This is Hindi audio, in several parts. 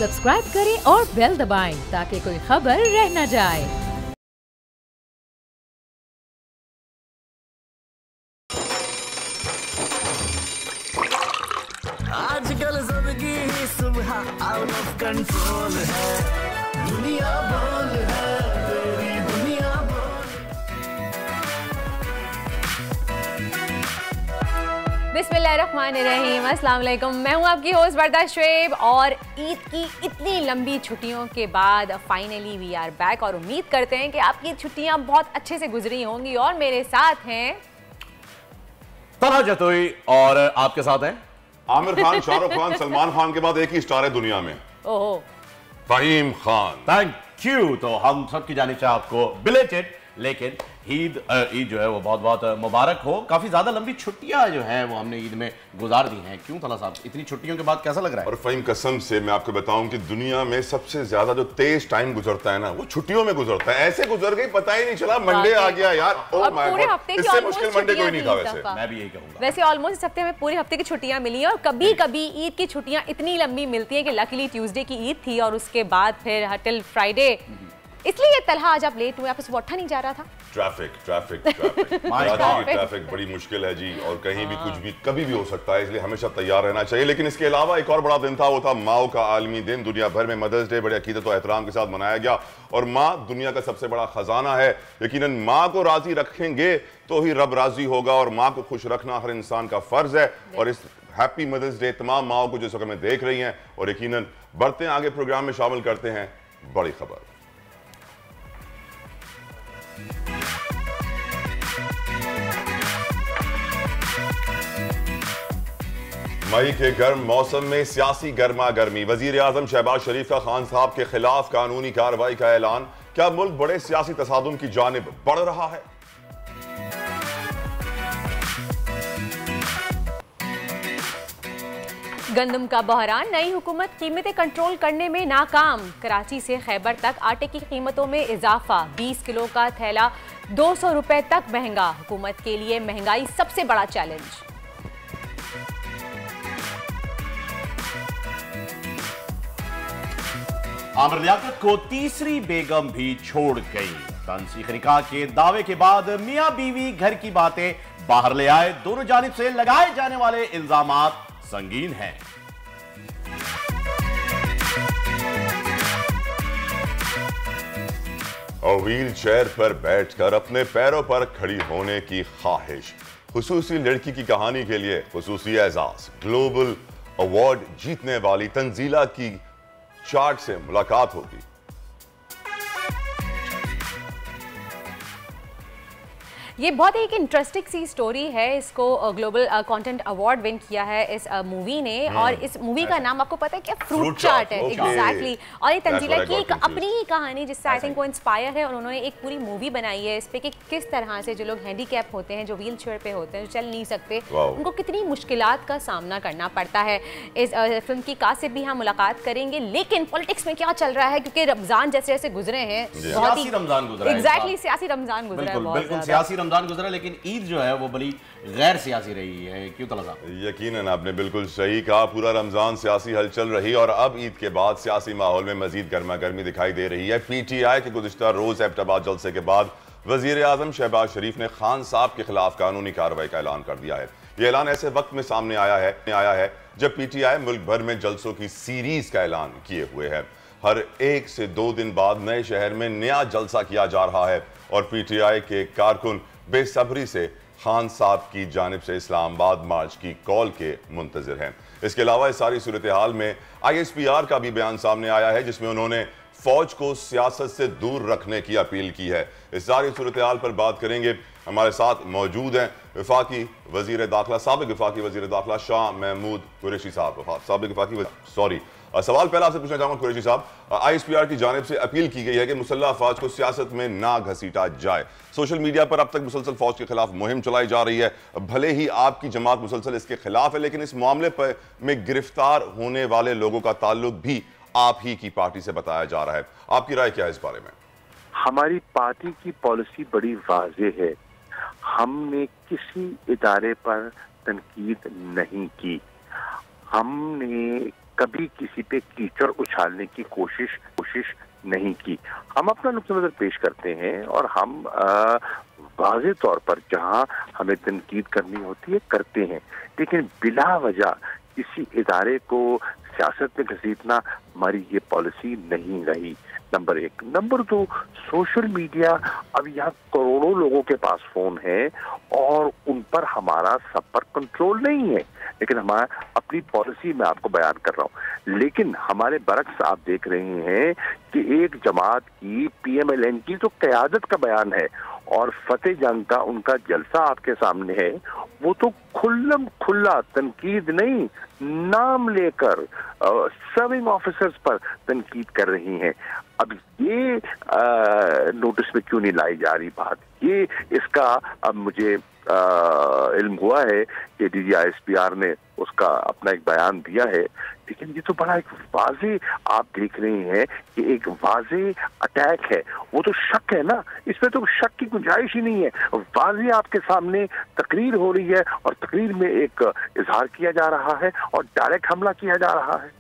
सब्सक्राइब करें और बेल दबाएं ताकि कोई खबर रह न जाए। आजकल जिंदगी ही सुबह आउट ऑफ कंट्रोल है, दुनिया बोल है, तेरी दुनिया बोल। बिस्मिल्लाहिर्रहमानिर्रहीम, अस्सलाम वालेकुम। मैं हूं आपकी होस्ट वर्दा शुएब और ईद की इतनी लंबी छुट्टियों के बाद फाइनली वी आर बैक और उम्मीद करते हैं कि आपकी छुट्टियां बहुत अच्छे से गुजरी होंगी। और मेरे साथ हैं तलहा जतोई और आपके साथ हैं आमिर खान, शाहरुख खान, सलमान खान के बाद एक ही स्टार है दुनिया में, ओहो फहीम खान। Thank you. तो हम सबकी जानिब से आपको बिलेटेड लेकिन ईद जो है वो बहुत बहुत मुबारक हो। काफी ज्यादा लंबी छुट्टियां जो हैं वो हमने ईद में गुजार दी हैं। क्यों तला साहब, इतनी छुट्टियों के बाद कैसा लग रहा है? और फहीम, कसम से मैं आपको बताऊं कि दुनिया में सबसे ज्यादा जो तेज टाइम गुजरता है ना, वो छुट्टियों में गुजरता है। ऐसे गुजर गई, पता ही नहीं चला मंडे आ गया यार। और पूरे हफ्ते की इससे मुश्किल मंडे कोई नहीं था। वैसे मैं भी यही कहूंगा। वैसे ऑलमोस्ट इस हफ्ते में पूरे हफ्ते की छुट्टियां मिली हैं और कभी कभी ईद की छुट्टियां इतनी लंबी मिलती हैं कि लकीली ट्यूसडे की ईद थी और उसके बाद फिर टिल फ्राइडे। इसलिए तलहा आज आप लेट हुए, आप सुबह उठा नहीं जा रहा था। ट्रैफिक बड़ी मुश्किल है जी, और कहीं भी कुछ भी कभी भी हो सकता है, इसलिए हमेशा तैयार रहना चाहिए। लेकिन इसके अलावा एक और बड़ा दिन था, वो था माओ का आलमी दिन। दुनिया भर में मदर्स डे बड़े अकीदत और एहतराम के साथ मनाया गया। और माँ दुनिया का सबसे बड़ा खजाना है। यकीनन माँ को राजी रखेंगे तो ही रब राजी होगा, और माँ को खुश रखना हर इंसान का फर्ज है। और इस हैप्पी मदर्स डे तमाम माओ को जो इस वक्त में देख रही हैं। और यकीनन बढ़ते आगे प्रोग्राम में शामिल करते हैं बड़ी खबर। मई के गर्म मौसम में सियासी गर्मा गर्मी। वजीर आजम शहबाज शरीफ का खान साहब के खिलाफ कानूनी कार्रवाई का ऐलान। क्या मुल्क बड़े सियासी तसादुम की जानिब बढ़ रहा है? गंदम का बहरान, नई हुकूमत कीमतें कंट्रोल करने में नाकाम। कराची से खैबर तक आटे की कीमतों में इजाफा, 20 किलो का थैला 200 रुपए तक महंगा। हुकूमत के लिए महंगाई सबसे बड़ा चैलेंज। आमिर लियाकत को तीसरी बेगम भी छोड़ गई। तंसीख निकाह के दावे के बाद मियां बीवी घर की बातें बाहर ले आए। दोनों जानिब से लगाए जाने वाले इल्जामात संगीन हैं। और व्हील चेयर पर बैठकर अपने पैरों पर खड़ी होने की ख्वाहिश। खुसूसी लड़की की कहानी के लिए खुसूसी एजाज। ग्लोबल अवार्ड जीतने वाली तंजीला की चार्ट से मुलाकात होगी। ये बहुत एक इंटरेस्टिंग सी स्टोरी है। इसको ग्लोबल कंटेंट अवार्ड विन किया है इस मूवी ने। और इस मूवी का नाम आपको पता है क्या? फ्रूट चाट है। एग्जैक्टली। और ये तंजीला की एक अपनी ही कहानी जिससे आई थिंक वो इंस्पायर है, और उन्होंने एक पूरी मूवी बनाई है इस पे कि किस तरह से जो लोग हैंडीकैप होते हैं, जो व्हील चेयर पे होते हैं, जो चल नहीं सकते, उनको कितनी मुश्किलात का सामना करना पड़ता है। इस फिल्म की कास्ट से भी हम मुलाकात करेंगे। लेकिन पॉलिटिक्स में क्या चल रहा है, क्योंकि रमजान जैसे जैसे गुजरे हैं, बहुत ही रमजान गुजरा है। एग्जैक्टली, सियासी रमजान गुजरा है, बहुत सियासी रमजान गुजरा। लेकिन ईद जो है वो बड़ी गैर सियासी रही है। क्यों तला साहब? यकीनन आपने बिल्कुल सही कहा। पूरा रमजान सियासी हलचल रही, और अब ईद के बाद सियासी माहौल में मजीद गर्मा गर्मी दिखाई दे रही है। पीटीआई के गुज़िश्ता रोज एबटाबाद जलसे के बाद वजीर आजम शहबाज शरीफ ने खान साहब के खिलाफ कानूनी कार्रवाई का ऐलान कर दिया है। यह ऐलान ऐसे वक्त में सामने आया है जब पीटीआई मुल्क भर में जलसों की सीरीज का ऐलान किए हुए है। हर 1 से 2 दिन बाद नए शहर में नया जलसा किया जा रहा है, और पीटीआई के कारकुन बेसब्री से खान साहब की जानिब से इस्लामाबाद मार्च की कॉल के मुंतजिर हैं। इसके अलावा इस सारी सूरत हाल में ISPR का भी बयान सामने आया है, जिसमें उन्होंने फौज को सियासत से दूर रखने की अपील की है। इस सारी सूरत हाल पर बात करेंगे। हमारे साथ मौजूद हैं वफाकी वजीर दाखिला, साबिक वफाकी वजीर दाखिला शाह महमूद कुरैशी साहब। साबिक वफाकी सवाल पहला आपसे पूछना चाहूंगा कुरैशी साहब, ISPR की जानिब से अपील की गई है कि मुसल्लह अफवाज को सियासत में ना घसीटा जाए। सोशल मीडिया पर अब तक मुसलसल फौज के खिलाफ मुहिम चलाई जा रही है। भले ही आपकी जमात मुसलसल इसके खिलाफ है, लेकिन इस मामले पर में गिरफ्तार होने वाले लोगों का ताल्लुक भी आप ही की पार्टी से बताया जा रहा है। आपकी राय क्या है इस बारे में? हमारी पार्टी की पॉलिसी बड़ी वाज़ेह है। हमने किसी इदारे पर तनकीद नहीं की। हमने कभी किसी पे कीचड़ उछालने की कोशिश नहीं की। हम अपना नुक्ता नजर पेश करते हैं और हम वाज़ेह तौर पर जहां हमें तनकीद करनी होती है करते हैं, लेकिन बिला वजह किसी इदारे को सियासत में घसीटना हमारी ये पॉलिसी नहीं रही। नंबर 1। नंबर 2, सोशल मीडिया, अब यहाँ करोड़ों लोगों के पास फोन है और उन पर हमारा सब पर कंट्रोल नहीं है, लेकिन हमारा अपनी पॉलिसी में आपको बयान कर रहा हूँ। लेकिन हमारे बरक्स आप देख रहे हैं कि एक जमात की PMLN की तो क़यादत का बयान है और फतेह जंग का उनका जलसा आपके सामने है, वो तो खुल्लम खुल्ला तनकीद नहीं, नाम लेकर सर्विंग ऑफिसर्स पर तनकीद कर रही हैं। अब ये नोटिस में क्यों नहीं लाई जा रही बात, ये इसका अब मुझे इल्म हुआ है कि DGISPR ने उसका अपना एक बयान दिया है, लेकिन ये तो बड़ा एक वाज़े आप देख रहे हैं कि एक वाज़े अटैक है। वो तो शक है ना, इसमें तो शक की गुंजाइश ही नहीं है। वाज़े आपके सामने तकरीर हो रही है और तकरीर में एक इजहार किया जा रहा है और डायरेक्ट हमला किया जा रहा है।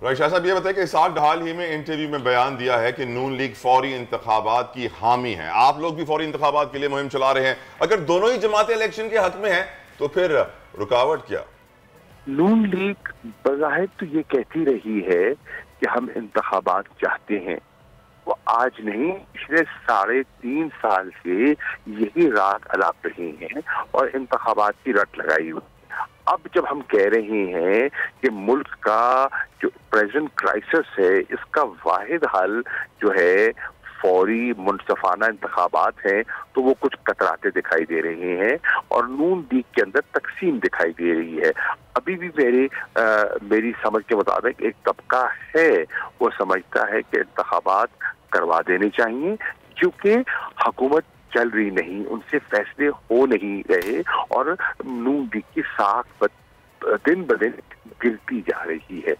शाह साहब, ये बताए कि इसहाक हाल ही में इंटरव्यू में बयान दिया है कि नून लीग फौरी इंतखाबात की हामी है। आप लोग भी फौरी इंतखाबात के लिए मुहिम चला रहे हैं। अगर दोनों ही जमातें इलेक्शन के हक में हैं तो फिर रुकावट क्या? नून लीग बज़ाहिर तो ये कहती रही है कि हम इंतखाबात चाहते हैं। वो आज नहीं, पिछले 3.5 साल से यही राग अलाप रही हैं और इंतखाबात की रट लगाई हुई। अब जब हम कह रहे हैं कि मुल्क का जो प्रेजेंट क्राइसिस है, इसका वाहिद हल जो है फौरी मुनसफाना इंतखाबात हैं, तो वो कुछ कतराते दिखाई दे रहे हैं और नून लीग के अंदर तकसीम दिखाई दे रही है। अभी भी मेरी समझ के मुताबिक एक तबका है वो समझता है कि इंतखाबात करवा देने चाहिए, क्योंकि हुकूमत चल रही नहीं, उनसे फैसले हो नहीं रहे और नून लीग की साख दिन ब दिन गिरती जा रही है।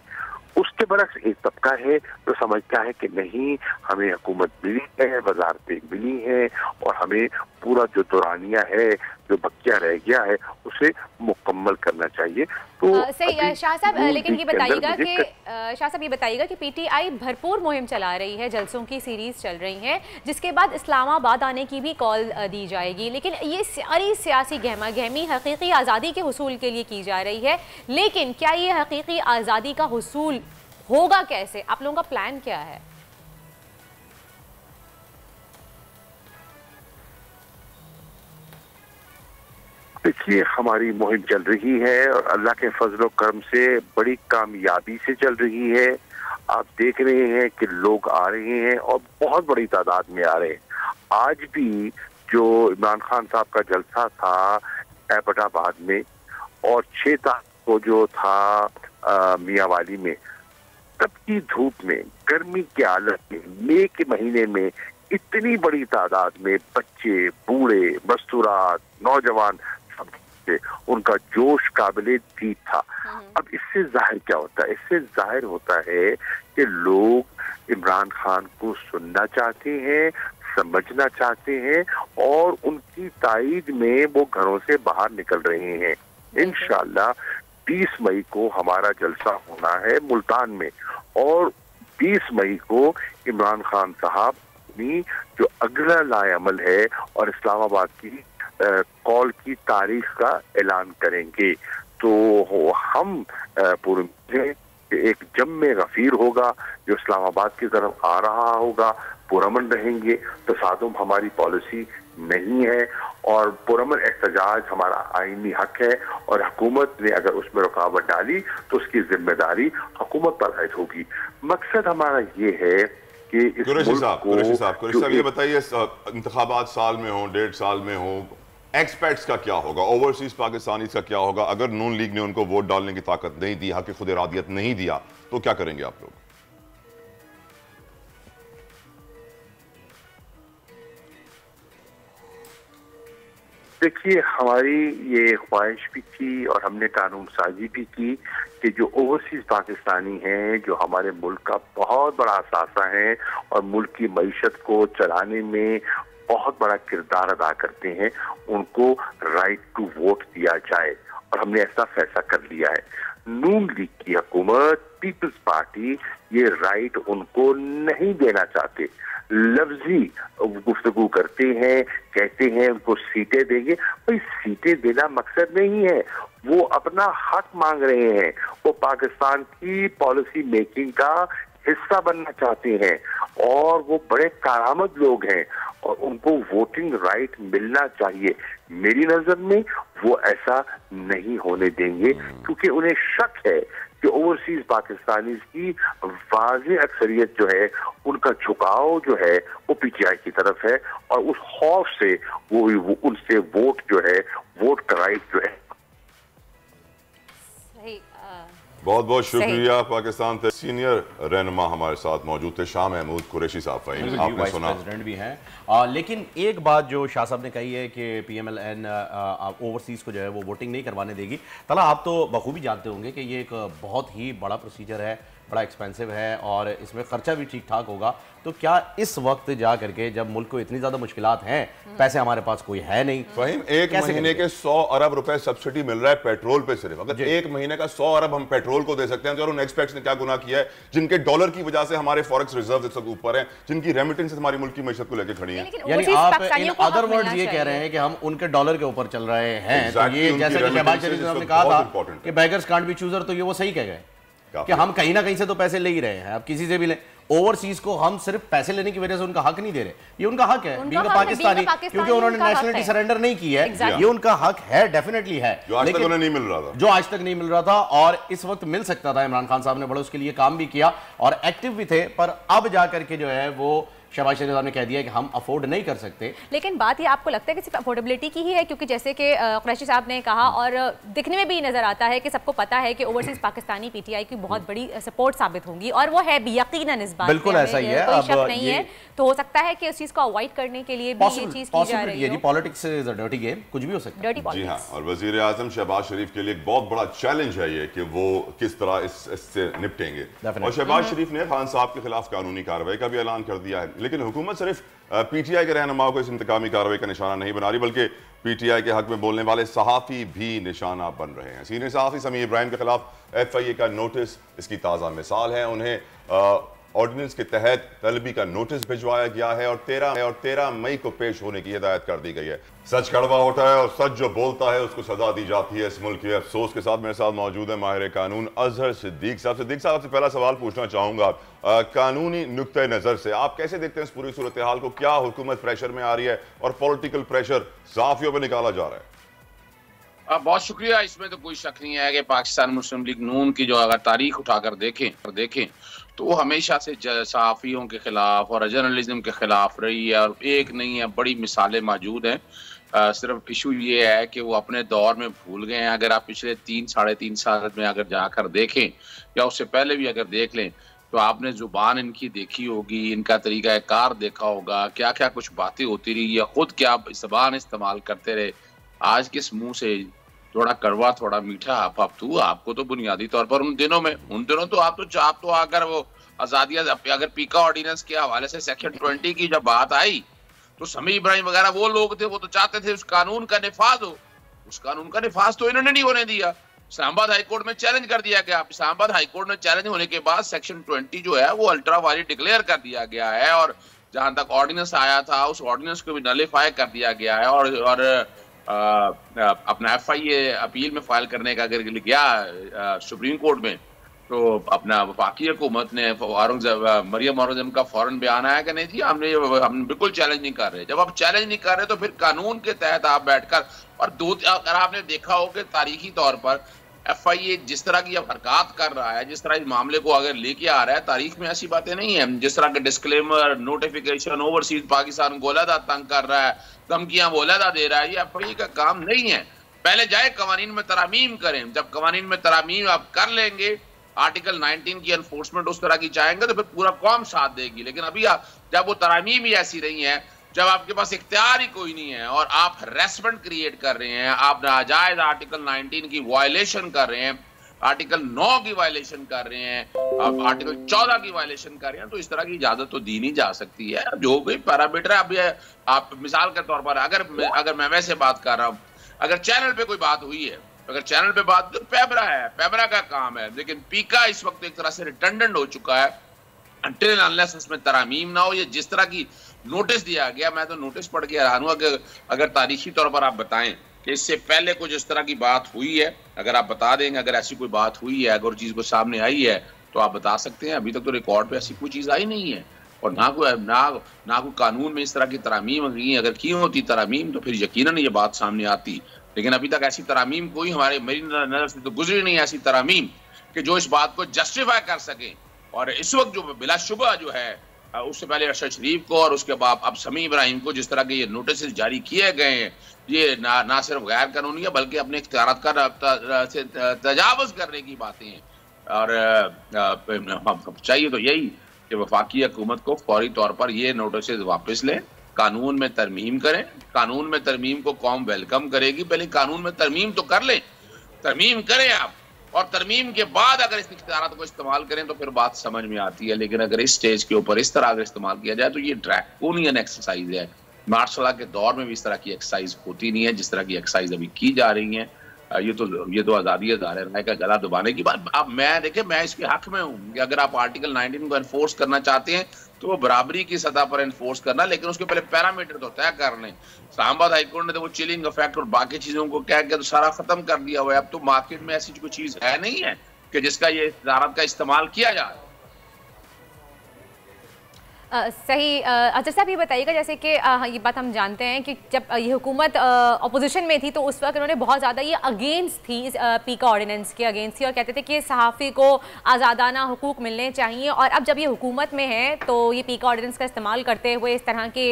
उसके बरक्स एक तबका है जो समझता है कि नहीं, हमें हुकूमत मिली है, वजारतें मिली हैं और हमें पूरा जो दौरानिया है, जो बकिया रह गया है, उसे मुकम्मल करना चाहिए। तो सही शाह साहब, लेकिन ये बताइएगा कि PTI भरपूर मुहिम चला रही है, जलसों की सीरीज चल रही है, जिसके बाद इस्लामाबाद आने की भी कॉल दी जाएगी, लेकिन ये सारी सियासी गहमा गहमी हकीकी आज़ादी के हुसूल के लिए की जा रही है। लेकिन क्या ये हकीकी आज़ादी का हुसूल होगा कैसे? आप लोगों का प्लान क्या है? देखिए, हमारी मुहिम चल रही है और अल्लाह के फजल करम से बड़ी कामयाबी से चल रही है। आप देख रहे हैं कि लोग आ रहे हैं और बहुत बड़ी तादाद में आ रहे हैं। आज भी जो इमरान खान साहब का जलसा था एबटाबाद में और 6 तारीख को जो था मियांवाली में, तब की धूप में, गर्मी की हालत में, मई के महीने में इतनी बड़ी तादाद में बच्चे, बूढ़े, मस्तूरात, नौजवान, उनका जोश काबिले दीद था। अब इससे जाहिर क्या होता है? इससे जाहिर होता है कि लोग इमरान खान को सुनना चाहते हैं, समझना चाहते हैं और उनकी ताईद में वो घरों से बाहर निकल रहे हैं। इंशाअल्लाह 20 मई को हमारा जलसा होना है मुल्तान में और 20 मई को इमरान खान साहब अपनी जो अगला लाएअमल है और इस्लामाबाद की कॉल की तारीख का ऐलान करेंगे। तो हम पूरे एक जम्मे गफीर होगा जो इस्लामाबाद की तरफ आ रहा होगा, पुरअमन रहेंगे। तसादुम हमारी पॉलिसी नहीं है और पुरअमन एहतजाज हमारा आईनी हक है और हुकूमत ने अगर उसमें रुकावट डाली तो उसकी जिम्मेदारी हुकूमत पर आयद होगी। मकसद हमारा ये है कि इस कुरैशी साहब ये बताइए, इंतखाबात साल में हो, 1.5 साल में हो, एक्सपर्ट्स का क्या होगा, ओवरसीज पाकिस्तानी का क्या होगा? अगर नून लीग ने उनको वोट डालने की ताकत नहीं दी, हक खुद इरादियत नहीं दिया, तो क्या करेंगे आप लोग? देखिए, हमारी ये ख्वाहिश भी थी और हमने कानून साजी भी की कि जो ओवरसीज पाकिस्तानी हैं, जो हमारे मुल्क का बहुत बड़ा असासा है और मुल्क की मईशत को चलाने में बहुत बड़ा किरदार अदा करते हैं, उनको राइट टू वोट दिया जाए और हमने ऐसा फैसला कर लिया है। नून लीग की हुकूमत, पीपल्स पार्टी ये राइट उनको नहीं देना चाहते। लफ्जी गुफ्तगू करते हैं, कहते हैं उनको सीटें देंगे। भाई सीटें देना मकसद नहीं है, वो अपना हक मांग रहे हैं, वो पाकिस्तान की पॉलिसी मेकिंग का हिस्सा बनना चाहते हैं और वो बड़े कारामद लोग हैं और उनको वोटिंग राइट मिलना चाहिए। मेरी नजर में वो ऐसा नहीं होने देंगे क्योंकि उन्हें शक है कि ओवरसीज पाकिस्तानी की वाज़ेह अक्सरियत जो है, उनका झुकाव जो है वो पीटीआई की तरफ है और उस खौफ से वो उनसे वोट जो है, वोट का राइट जो है। बहुत बहुत शुक्रिया। पाकिस्तान के सीनियर रहनुमा हमारे साथ मौजूद थे, शाह महमूद कुरैशी साहब। आपने सुना, प्रेसिडेंट भी हैं, लेकिन एक बात जो शाह साहब ने कही है कि PMLN ओवरसीज को जो है वो वोटिंग नहीं करवाने देगी। तला आप तो बखूबी जानते होंगे कि ये एक बहुत ही बड़ा प्रोसीजर है, बड़ा एक्सपेंसिव है और इसमें खर्चा भी ठीक ठाक होगा। तो क्या इस वक्त जा करके जब मुल्क को इतनी ज्यादा मुश्किलात हैं, पैसे हमारे पास कोई है नहीं, फहीम एक महीने के 100 अरब रुपए सब्सिडी मिल रहा है पेट्रोल पे सिर्फ। अगर एक महीने का 100 अरब हम पेट्रोल को दे सकते हैं तो और उन एक्सपर्ट्स ने क्या गुनाह किया है जिनके डॉलर की वजह से हमारे फॉरेक्स रिजर्व इस वक्त ऊपर हैं, जिनकी रेमिटेंस हमारी मुल्क की मैशत को लेकर खड़ी है। यानी आप इन अदर वर्ड्स ये कह रहे हैं कि हम उनके डॉलर के ऊपर चल रहे हैं। तो ये जैसा कि शहबाज शरीफ साहब ने कहा था कि बेगर्स कांट बी चूजर, तो ये वो सही कह गए कि हम कहीं ना कहीं से तो पैसे ले ही रहे हैं, अब किसी से भी ले। ओवरसीज को हम सिर्फ पैसे लेने की वजह से उनका हक नहीं दे रहे, ये उनका हक है बीइंग पाकिस्तानी, क्योंकि उन्होंने नेशनलिटी सरेंडर नहीं की है। ये उनका हक है, डेफिनेटली है, जो आज तक उन्हें नहीं मिल रहा था, जो आज तक नहीं मिल रहा था और इस वक्त मिल सकता था। इमरान खान साहब ने बड़ा उसके लिए काम भी किया और एक्टिव भी थे, पर अब जाकर के जो है वो शहबाज शरीफ साहब ने कह दिया कि हम अफोर्ड नहीं कर सकते। लेकिन बात ये आपको लगता है कि सिर्फ अफोर्डेबिलिटी की ही है? क्योंकि जैसे कि कुरैशी साहब ने कहा और दिखने में भी नजर आता है कि सबको पता है कि ओवरसीज पाकिस्तानी पीटीआई की बहुत बड़ी सपोर्ट साबित होगी और वो है भी यकीनन इस बात, बिल्कुल ऐसा ही है। कोई शक नहीं है। तो हो सकता है कि उस चीज को अवॉइड करने के लिए भी ये चीज की जा रही है। Politics is a dirty game, कुछ भी हो सकता है। जी हाँ, और वजीर आजम शहबाज शरीफ के लिए एक बहुत बड़ा चैलेंज है ये कि वो किस तरह इससे निपटेंगे। और शहबाज शरीफ ने खान साहब के खिलाफ कानूनी कार्रवाई का भी ऐलान कर दिया है, लेकिन हुकूमत सिर्फ पीटीआई के रहनुमाओं को इस इंतकामी कार्रवाई का निशाना नहीं बना रही, बल्कि पीटीआई के हक में बोलने वाले सहाफ़ी भी निशाना बन रहे हैं। सीनियर सहाफ़ी समी इब्राहिम के खिलाफ FIA का नोटिस इसकी ताज़ा मिसाल है। उन्हें ऑर्डिनेंस के तहत तलबी का नोटिस भिजवाया गया है और 13 मई को पेश होने की हिदायत कर दी गई है। सच कड़वा होता है और सच जो बोलता है उसको सजा दी जाती है इस मुल्क के अफसोस के साथ। मेरे साथ मौजूद है माहिर कानून अजहर सिद्दीक साहब। सिद्दीक साहब आपसे पहला सवाल पूछना चाहूंगा, कानूनी नुक्ते नजर से आप कैसे देखते हैं इस पूरी सूरत हाल को? क्या हुकूमत प्रेशर में आ रही है और पॉलिटिकल प्रेशर सहाफियों पर निकाला जा रहा है? बहुत शुक्रिया। इसमें तो कोई शक नहीं है कि पाकिस्तान मुस्लिम लीग नून की जो अगर तारीख उठाकर देखें तो वो हमेशा से सहाफ़ियों के खिलाफ और जर्नलिज्म के खिलाफ रही है और एक नहीं है, बड़ी मिसालें मौजूद हैं। सिर्फ इशू ये है कि वो अपने दौर में भूल गए हैं। अगर आप पिछले 3-3.5 साल में अगर जाकर देखें या उससे पहले भी अगर देख लें तो आपने जुबान इनकी देखी होगी, इनका तरीका कार देखा होगा, क्या क्या कुछ बातें होती रही है, खुद क्या जुबान इस्तेमाल करते रहे। आज किस मुंह से थोड़ा कड़वा थोड़ा मीठा आपको तो बुनियादी तौर पर उन दिनों तो आप तो अगर वो आजादियां अगर पीका ऑर्डिनेंस के हवाले से सेक्शन 20 की जब बात आई तो समी इब्राहिम वगैरह वो लोग थे, वो तो चाहते थे उस कानून का निफाज हो। उस कानून का निफाज तो इन्होंने नहीं होने दिया। इस्लामाबाद हाईकोर्ट में चैलेंज कर दिया गया। इस्लामाबाद हाईकोर्ट में चैलेंज होने के बाद सेक्शन 20 जो है वो अल्ट्रा वायलेट डिक्लेयर कर दिया गया है और जहां तक ऑर्डिनेंस आया था उस ऑर्डिनेंस को भी नलिफाई कर दिया गया है और अपना FIA अपील में फाइल करने का अगर गया सुप्रीम कोर्ट में तो अपना वफाकी हुकूमत ने मरियम औरंगजेब का फौरन बयान आया कि नहीं जी हम बिल्कुल चैलेंज नहीं कर रहे। जब आप चैलेंज नहीं कर रहे तो फिर कानून के तहत आप बैठकर और अगर आपने देखा हो कि तारीखी तौर पर FIA जिस तरह की अब हरकत कर रहा है, जिस तरह इस मामले को अगर लेके आ रहा है, तारीख में ऐसी बातें नहीं है। जिस तरह के डिस्क्लेमर, नोटिफिकेशन, ओवरसीज पाकिस्तान को अलहदा तंग कर रहा है, धमकियां वो अलहदा दे रहा है, ये FIA का काम नहीं है। पहले जाए कवानीन में तरामीम करें। जब कवानीन में तरामीम आप कर लेंगे, आर्टिकल 19 की एनफोर्समेंट उस तरह की चाहेंगे तो फिर पूरा कौम साथ देगी। लेकिन अभी जब वो तरामीम ही ऐसी रही है, जब आपके पास इख्तियार ही कोई नहीं है और आप हरेसमेंट क्रिएट कर रहे हैं, आप नाजायज आर्टिकल 19 की वायलेशन कर रहे हैं, आर्टिकल 9 की वायलेशन कर रहे हैं, आप आर्टिकल 14 की वायलेशन कर रहे हैं, तो इस तरह की इजाजत तो दी नहीं जा सकती है। जो भी पैरामीटर है, अभी आप मिसाल के तौर पर अगर मैं वैसे बात कर रहा हूँ, अगर चैनल पे कोई बात हुई है अगर चैनल पे बात तो पैमरा है, पैमरा का काम है, लेकिन पीका इस वक्त एक तरह से रिटर्डेंट हो चुका है अनटिल अनलेस उसमें तरामीम ना हो। ये जिस तरह की नोटिस दिया गया, मैं तो नोटिस पढ़ के हैरान हूं। अगर तारीखी तौर पर आप बताएं कि इससे पहले कुछ इस तरह की बात हुई है, अगर आप बता देंगे अगर ऐसी कोई बात हुई है, अगर चीज को सामने आई है तो आप बता सकते हैं। अभी तक तो रिकॉर्ड पे ऐसी कोई चीज आई नहीं है और ना कोई कानून में इस तरह की तरामीम अगर की होती तरामीम तो फिर यकीनन ये बात सामने आती। लेकिन अभी तक ऐसी तरामीम कोई मेरी नजर से तो गुजरी नहीं ऐसी तरामीम कि जो इस बात को जस्टिफाई कर सके। और इस वक्त जो बिलाशुबा जो है उससे पहले अरशद शरीफ को और उसके बाद अब समी इब्राहिम को जिस तरह के ये नोटिस जारी किए गए हैं, ये ना सिर्फ गैर कानूनी है बल्कि अपने इख्तियारात का तजावुज करने की बातें हैं। और चाहिए तो यही कि वफाकी हुकूमत को फौरी तौर पर ये नोटिस वापस लें, कानून में तरमीम करें। कानून में तरमीम को कौम वेलकम करेगी, पहले कानून में तरमीम तो कर लें, तरमीम करें आप, और तरमीम के बाद अगर इस इख्तियारात को इस्तेमाल करें तो फिर बात समझ में आती है। लेकिन अगर इस स्टेज के ऊपर इस तरह अगर इस्तेमाल किया जाए तो ये ड्रैकोनियन एक्सरसाइज है। मार्शल लॉ के दौर में भी इस तरह की एक्सरसाइज होती नहीं है जिस तरह की एक्सरसाइज अभी की जा रही है। ये तो आज़ादी राय का गला दबाने की बात। अब मैं इसके हक में हूँ कि अगर आप आर्टिकल 19 को एनफोर्स करना चाहते हैं तो वो बराबरी की सतह पर एनफोर्स करना, लेकिन उसके पहले पैरामीटर तो तय कर लें। इस्लामाबाद हाईकोर्ट ने तो वो चिलिंग इफेक्ट और बाकी चीजों को क्या किया तो सारा खत्म कर दिया हुआ है। अब तो मार्केट में ऐसी कोई चीज है नहीं है कि जिसका ये इदारत का इस्तेमाल किया जाए। सही। अजहर साहब ये बताइएगा, जैसे कि ये बात हम जानते हैं कि जब ये हुकूमत अपोजिशन में थी तो उस वक्त उन्होंने बहुत ज़्यादा ये अगेंस्ट थी, इस पीका ऑर्डिनेंस के अगेंस्ट थी और कहते थे कि सहाफ़ी को आज़ादाना हुकूक मिलने चाहिए। और अब जब ये हुकूमत में है तो ये पीका ऑर्डिनेंस का इस्तेमाल करते हुए इस तरह के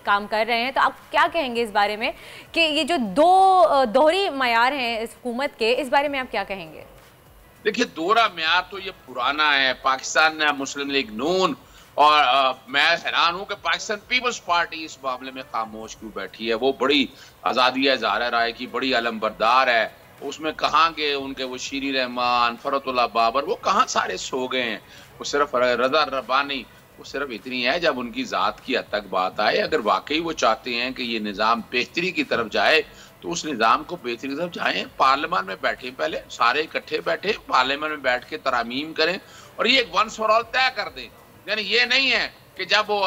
काम कर रहे हैं। तो आप क्या कहेंगे इस बारे में कि ये जो दोहरी मयार हैं इस हुकूमत के, इस बारे में आप क्या कहेंगे? देखिए, दोहरा मयार तो ये पुराना है। पाकिस्तान मुस्लिम लीग नून और मैं हैरान हूं कि पाकिस्तान पीपल्स पार्टी इस मामले में खामोश क्यों बैठी है। वो बड़ी आज़ादी इज़हार राय की बड़ी अलमबरदार है। उसमें कहाँ गए उनके वो शीरी रहमान, फरतुल्लाह बाबर, वो कहाँ सारे सो गए हैं। वो सिर्फ रजा रब्बानी वो सिर्फ इतनी है जब उनकी ज़ात की हद तक बात आए। अगर वाकई वो चाहते हैं कि ये निज़ाम बेहतरी की तरफ जाए तो उस निज़ाम को बेहतरी की तरफ जाएँ। पार्लियामान में बैठे, पहले सारे इकट्ठे बैठे, पार्लियामान में बैठ के तरामीम करें और ये एक वंस फॉर ऑल तय कर दें। यानी ये नहीं है कि जब वो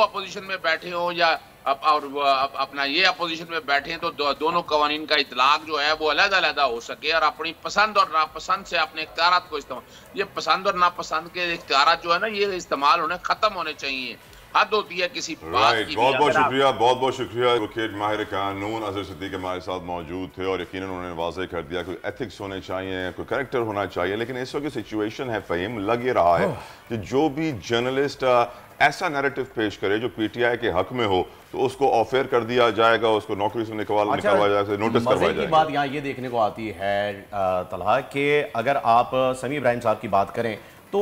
अपोजिशन में बैठे हो या अपना ये अपोजिशन में बैठे हैं तो दोनों कवानीन का इतलाक जो है वो अलग-अलग हो सके और अपनी पसंद और नापसंद से अपने इख्तियारात को इस्तेमाल। ये पसंद और नापसंद के इख्तियारात जो है ना ये इस्तेमाल होने खत्म होने चाहिए। हद होती है किसी बात की। बहुत शुक्रिया। एडवोकेट माहिर कानून अजहर सिद्दीकी हमारे साथ मौजूद थे और यकीनन उन्होंने वाज़ेह कर दिया कोई एथिक्स होने चाहिए, कोई कैरेक्टर होना चाहिए। लेकिन इस वक्त सिचुएशन है फ़हीम, लग ये रहा है कि जो भी जर्नलिस्ट ऐसा नैरेटिव पेश करे जो पीटीआई के हक में हो तो उसको ऑफेयर कर दिया जाएगा, उसको नौकरी से निकलवाया जाएगा, नोटिस करवाया जाएगा। बात यहाँ ये देखने को आती है तलहा कि अगर आप समी इब्राहिम साहब की बात करें तो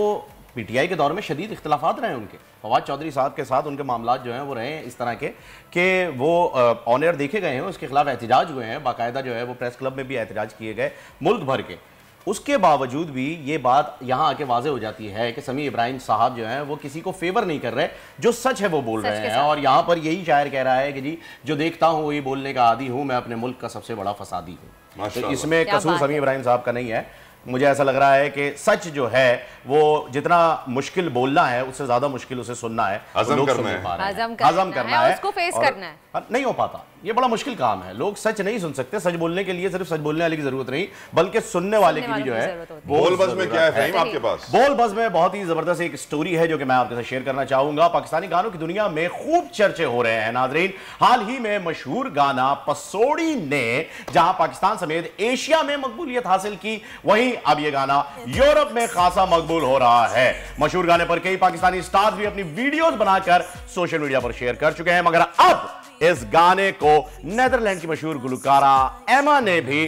पीटीआई के दौर में शदीद इख्तलाफात रहे उनके, फवाद चौधरी साहब के साथ उनके मामलात जो हैं वो रहे हैं इस तरह के कि वो ऑन एयर देखे गए हैं, उसके खिलाफ एहतजाज हुए हैं, बाकायदा जो है वो प्रेस क्लब में भी एहतजाज किए गए मुल्क भर के। उसके बावजूद भी ये बात यहाँ आके वाज़े हो जाती है कि समी इब्राहिम साहब जो हैं वो किसी को फेवर नहीं कर रहे, जो सच है वो बोल रहे हैं। और यहाँ पर यही शायर कह रहा है कि जी जो देखता हूँ वही बोलने का आदी हूँ, मैं अपने मुल्क का सबसे बड़ा फसादी हूँ। तो इसमें कसूर समी इब्राहिम साहब का नहीं है। मुझे ऐसा लग रहा है कि सच जो है वो जितना मुश्किल बोलना है उससे ज्यादा मुश्किल उसे सुनना है, हजम करना है, उसको फेस करना है। नहीं हो पाता, ये बड़ा मुश्किल काम है। लोग सच नहीं सुन सकते। सच बोलने के लिए सिर्फ सच बोलने वाले की जरूरत नहीं बल्कि सुनने वाले की भी जो है। बोल बज़ में क्या है फ़हीम आपके पास? बोल बज़ में बहुत ही जबरदस्त एक स्टोरी है जो कि मैं आपके साथ शेयर करना चाहूंगा। पाकिस्तानी गानों की दुनिया में खूब चर्चे हो रहे हैं नाज़रीन। हाल ही में मशहूर गाना पसोड़ी ने जहां पाकिस्तान समेत एशिया में मकबूलियत हासिल की, वहीं अब यह गाना यूरोप में खासा मकबूल हो रहा है। मशहूर गाने पर कई पाकिस्तानी स्टार्स भी अपनी वीडियोस बनाकर सोशल मीडिया पर शेयर कर चुके हैं, मगर अब इस गाने को नेदरलैंड की मशहूर गुलकारा एमा ने भी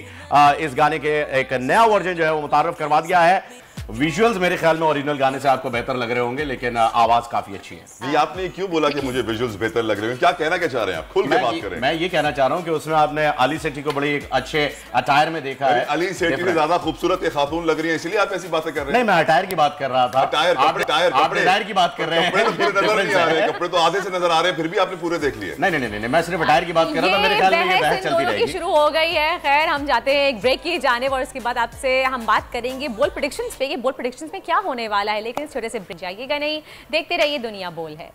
इस गाने के एक नया वर्जन जो है वो मुतारफ करवा दिया है। विजुअल्स मेरे ख्याल में ओरिजिनल गाने से आपको बेहतर लग रहे होंगे, लेकिन आवाज काफी अच्छी है। जी, आपने क्यों बोला कि मुझे विजुअल्स बेहतर लग रहे हैं? क्या कहना क्या चाह रहे हैं आप? खुल के बात करें। मैं ये कहना चाह रहा हूँ कि उसमें आपने अली सेठी को बड़ी एक अच्छे अटायर में देखा है। अली सेठी से ज्यादा खूबसूरत एक खातून लग रही है, इसलिए आप ऐसी बातें कर रहे हैं। नहीं, मैं अटायर की बात कर रहा था। अटायर, अटायर की बात कर रहे हैं। कपड़े तो पूरे नजर नहीं आ रहे, कपड़े तो आधे से नजर आ रहे हैं, फिर भी आपने पूरे देख लिए। नहीं, मैं सिर्फ अटायर की बात कर रहा था। मेरे ख्याल में ये बहस चलती रहेगी। शुरू हो गई है। खैर, हम जाते हैं एक ब्रेक की जाने और उसके बाद आपसे हम बात करेंगे बोल प्रेडिक्शंस पे। ये बोल प्रेडिक्शंस में क्या होने वाला है, लेकिन छोटे से ब्रेक जाइएगा नहीं, देखते रहिए दुनिया बोल है।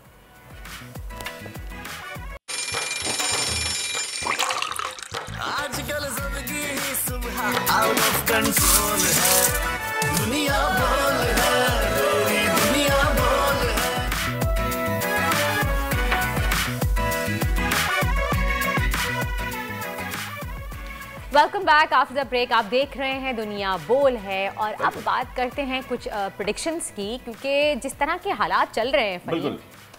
आजकल जिंदगी ही सुबह आउट ऑफ कंट्रोल है, दुनिया बोल है, तेरी दुनिया बोल है। Welcome back after the break. आप देख रहे हैं दुनिया बोल है और अब बात करते हैं कुछ प्रेडिक्शंस की, क्योंकि जिस तरह के हालात चल रहे हैं फहीम।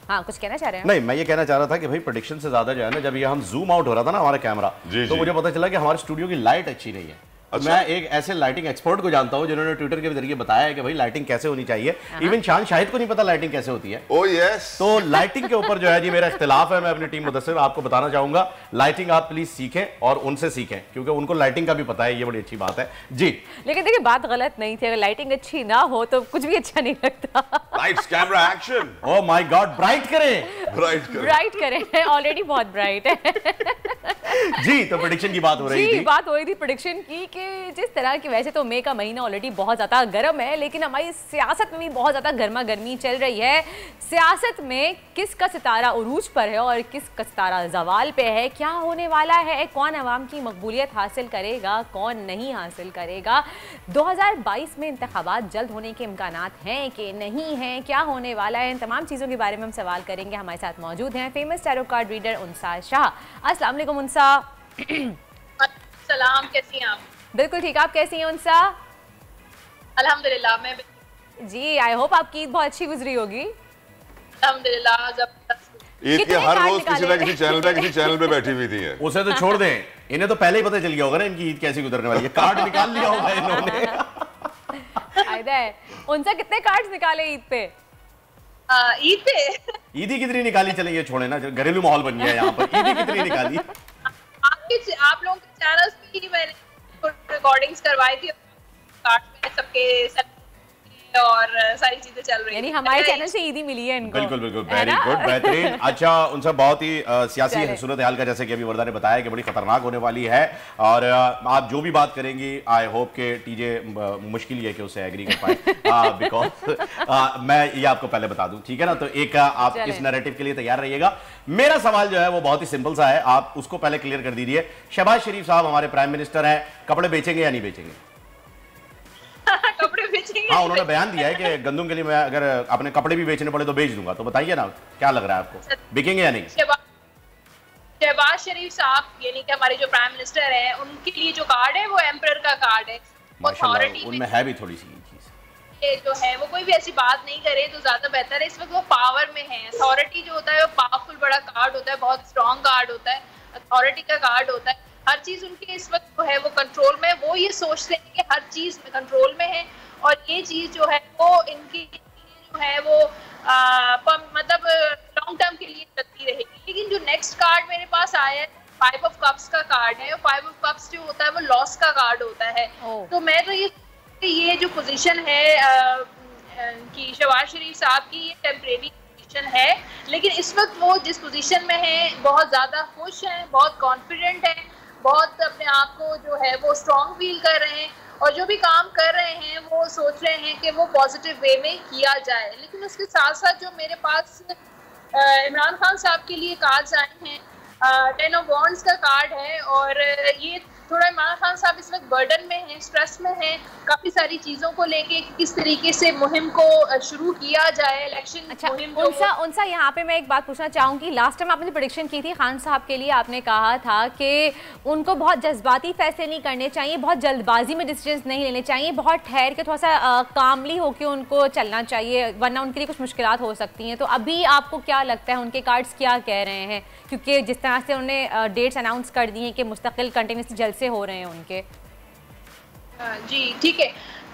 हाँ, कुछ कहना चाह रहे हैं? नहीं, मैं ये कहना चाह रहा था कि भाई प्रेडिक्शन से ज्यादा जो है ना, जब ये हम जूम आउट हो रहा था ना हमारा कैमरा, तो मुझे पता चला कि हमारे स्टूडियो की लाइट अच्छी नहीं है। अच्छा। मैं एक ऐसे लाइटिंग एक्सपर्ट को जानता हूं जिन्होंने ट्विटर के जरिए बताया है कि भाई लाइटिंग कैसे होनी चाहिए। इवन शान शाहिद को नहीं पता लाइटिंग कैसे होती है। Oh yes. तो लाइटिंग के ऊपर जो है जी मेरा इख्तिलाफ है। मैं अपनी टीम मुदस्सिर आपको बताना चाहूंगा, लाइटिंग आप प्लीज सीखें और उनसे सीखें, क्योंकि उनको लाइटिंग का भी पता है। ये बड़ी अच्छी बात है जी। लेकिन देखिए, बात गलत नहीं थी। अगर लाइटिंग अच्छी ना हो तो कुछ भी अच्छा नहीं लगता। Lights, camera, action. Oh my God, bright करें, ब्राइट करें। ऑलरेडी बहुत ब्राइट है जी। तो प्रेडिक्शन की बात हो रही थी। बात हो रही थी प्रेडिक्शन की कि जिस तरह की, वैसे तो मई का महीना ऑलरेडी बहुत ज्यादा गर्म है, लेकिन हमारी सियासत में भी बहुत ज्यादा गर्मा गर्मी चल रही है। सियासत में किसका सितारा उरूज पर है और किसका सितारा जवाल पे है? क्या होने वाला है? कौन अवाम की मकबूलियत हासिल करेगा, कौन नहीं हासिल करेगा? 2022 में इंतखाबात जल्द होने के इम्कानात हैं कि नहीं हैं? क्या होने वाला है? इन तमाम चीज़ों के बारे में हम सवाल करेंगे। हमारे साथ मौजूद हैं famous tarot card reader Unsa Shah. अस्सलाम वालेकुम उनसा। सलाम, कैसी हैं आप? बिल्कुल ठीक, आप कैसी हैं उनसा? अल्हम्दुलिल्लाह, मैं जी। आई होप आपकी ईद बहुत अच्छी गुजरी होगी। अल्हम्दुलिल्लाह। ईद के हर रोज किसी ना किसी चैनल पे बैठी हुई थी। उसे तो छोड़ दें, इन्हें तो पहले ही पता चल गया होगा ना इनकी ईद कैसी गुजरने वाली है। कार्ड निकाल लिया होगा इन्होंने। उनसे कितने कार्ड्स निकाले ईद पे? ईद पे ईदी कितनी निकाली? चलेंगे, छोड़े ना, घरेलू माहौल बन गया यहाँ पर। ईदी कितनी निकाली? आप लोगों के चैनल्स पे ही मैंने रिकॉर्डिंग्स करवाई थी, कार्ड में सबके और सारी चीजें चल रही हैं। यानी हमारे चैनल से ईदी मिली है इनको। बिल्कुल, वेरी गुड, बेहतरीन। अच्छा, उनसे बहुत ही सियासी सूरत हाल का, जैसे कि अभी वर्दा ने बताया, कि बड़ी खतरनाक होने वाली है। और आप जो भी बात करेंगी, आई होप के टीजे मुश्किल ये कि उससे एग्री कर पाए, बिकॉज मैं ये आपको पहले बता दूं, ठीक है ना? तो एक आप इस नैरेटिव के लिए तैयार रहिएगा। मेरा सवाल जो है वो बहुत ही सिंपल सा है, आप उसको पहले क्लियर कर दीजिए। शहबाज शरीफ साहब हमारे प्राइम मिनिस्टर हैं, कपड़े बेचेंगे या नहीं बेचेंगे? कपड़े बेचेंगे? हाँ, उन्होंने बयान दिया है कि गंदुम के लिए मैं अगर अपने कपड़े भी बेचने पड़े तो बेच दूंगा। तो बताइए ना, क्या लग रहा है आपको, बिकेंगे या नहीं? शहबाज शरीफ साहब, यानी कि हमारे जो प्राइम मिनिस्टर हैं, उनके लिए जो कार्ड है वो एम्परर का कार्ड है। माशाल्लाह, उनमें है भी थोड़ी सी चीज, ये जो है वो कोई भी ऐसी बात नहीं करे तो ज्यादा बेहतर है। इस वक्त वो पावर में है। अथॉरिटी जो होता है वो पावरफुल बड़ा कार्ड होता है, बहुत स्ट्रॉन्ग कार्ड होता है, अथॉरिटी का कार्ड होता है। हर चीज उनके इस वक्त जो है वो कंट्रोल में है। वो ये सोचते हैं कि हर चीज में कंट्रोल में है और ये चीज जो है वो इनकी जो है वो मतलब लॉन्ग टर्म के लिए चलती रहेगी। लेकिन जो नेक्स्ट कार्ड मेरे पास आया है, 5 ऑफ कप्स का कार्ड है। 5 ऑफ कप्स जो होता है वो लॉस का कार्ड होता है। तो मैं तो ये जो पोजीशन है कि शहबाज शरीफ साहब की, ये टेम्परेरी पोजीशन है। लेकिन इस वक्त वो जिस पोजीशन में है बहुत ज्यादा खुश हैं, बहुत कॉन्फिडेंट हैं, बहुत अपने आप को जो है वो स्ट्रॉन्ग फील कर रहे हैं और जो भी काम कर रहे हैं वो सोच रहे हैं कि वो पॉजिटिव वे में किया जाए। लेकिन उसके साथ साथ जो मेरे पास इमरान खान साहब के लिए कार्ड्स आए हैं, 10 ऑफ वॉन्ड्स का कार्ड है और ये थोड़ा इमरान खान साहब इस वक्त बर्डन में हैं, स्ट्रेस में हैं, काफी सारी चीजों को लेके किस तरीके से मुहिम को शुरू किया जाए, इलेक्शन मुहिम। उनसा यहाँ पे मैं एक बात पूछना चाहूँगी। लास्ट टाइम आपने प्रेडिक्शन की थी खान साहब के लिए, आपने कहा था कि उनको बहुत जज्बाती फैसले नहीं करने चाहिए, बहुत जल्दबाजी में डिसीजन नहीं लेने चाहिए, बहुत ठहर के थोड़ा सा कामली होकर उनको चलना चाहिए, वरना उनके लिए कुछ मुश्किलात हो सकती हैं। तो अभी आपको क्या लगता है उनके कार्ड्स क्या कह रहे हैं? क्योंकि जिस तरह से उन्होंने डेट्स अनाउंस कर दी हैं कि मुस्तकिल कंटिन्यूस जलसे हो रहे हैं उनके। जी ठीक है,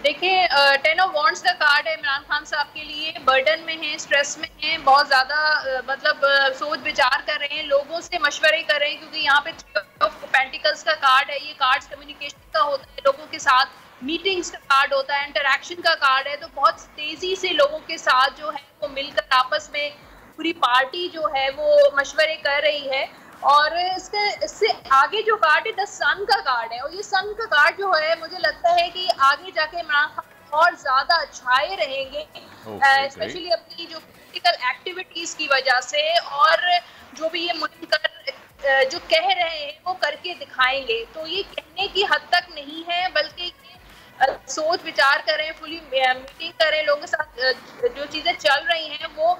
देखिए 10 ऑफ वॉन्ड्स का कार्ड है इमरान खान साहब के लिए, बर्डन में है, स्ट्रेस में है, बहुत ज़्यादा मतलब सोच विचार कर रहे हैं, लोगों से मशवरे कर रहे हैं, क्योंकि यहाँ पे पेंटिकल्स का कार्ड है, ये कार्ड्स कम्युनिकेशन का होता है, लोगों के साथ मीटिंग्स का कार्ड होता है, इंटरेक्शन का कार्ड है, तो बहुत तेज़ी से लोगों के साथ जो है वो मिलकर आपस में पूरी पार्टी जो है वो मशवरे कर रही है। और इससे आगे जो कार्ड है द सन का कार्ड है, और ये सन का कार्ड जो है मुझे लगता है कि आगे जाके इमरान खान और ज्यादा अच्छाए रहेंगे, स्पेशली अपनी जो पॉलिटिकल एक्टिविटीज की वजह से, और जो भी ये मुहिम कर जो कह रहे हैं वो करके दिखाएंगे। तो ये कहने की हद तक नहीं है, बल्कि ये सोच विचार करें, फुली मीटिंग करें, लोगों के साथ जो चीजें चल रही हैं वो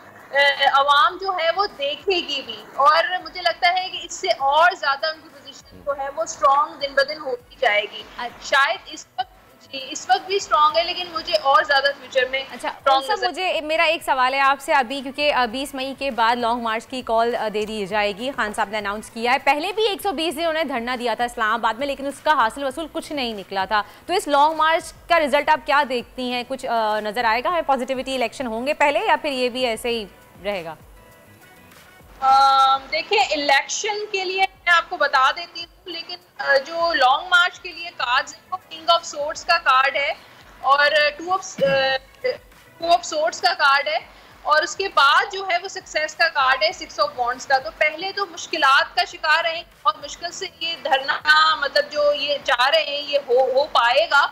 अवाम जो है वो देखेगी भी, और मुझे लगता है कि इससे और ज्यादा उनकी पोजीशन जो है वो स्ट्रॉन्ग दिन ब दिन होती जाएगी। शायद इस वक्त भी स्ट्रॉन्ग है, लेकिन मुझे और ज्यादा फ्यूचर में मुझे मेरा एक सवाल है आपसे अभी, क्योंकि 20 मई के बाद लॉन्ग मार्च की कॉल दे दी जाएगी, खान साहब ने अनाउंस किया है। पहले भी 120 दिन उन्होंने धरना दिया था इस्लामाबाद में, लेकिन उसका हासिल वसूल कुछ नहीं निकला था। तो इस लॉन्ग मार्च का रिजल्ट आप क्या देखती हैं? कुछ नजर आएगा हमें? पॉजिटिविटी इलेक्शन होंगे पहले, या फिर ये भी ऐसे ही रहेगा? देखिए इलेक्शन के लिए मैं आपको बता देती हूँ, लेकिन जो लॉन्ग मार्च के लिए कार्ड्स है वो किंग ऑफ सोर्ड्स का कार्ड है और टू ऑफ सोर्ड्स का कार्ड है, और उसके बाद जो है वो सक्सेस का कार्ड है 6 ऑफ वॉन्ड्स का। तो पहले तो मुश्किलात का शिकार रहे, बहुत मुश्किल से ये धरना मतलब जो ये चाह रहे हैं ये हो पाएगा,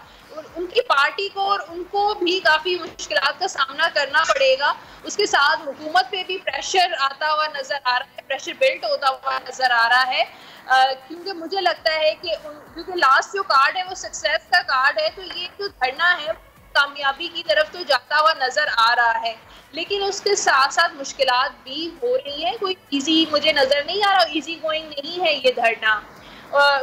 उनकी पार्टी को और उनको भी काफी मुश्किलात का सामना करना पड़ेगा। उसके साथ हुकूमत पे भी प्रेशर आता हुआ नजर आ रहा है, प्रेशर बिल्ट होता हुआ नजर आ रहा है, क्योंकि मुझे लगता है कि क्योंकि लास्ट जो कार्ड है वो सक्सेस का कार्ड है, तो ये जो धरना है कामयाबी की तरफ तो जाता हुआ नजर आ रहा है, लेकिन उसके साथ साथ मुश्किलात भी हो रही है। कोई इजी मुझे नजर नहीं आ रहा, इजी गोइंग नहीं है ये धरना।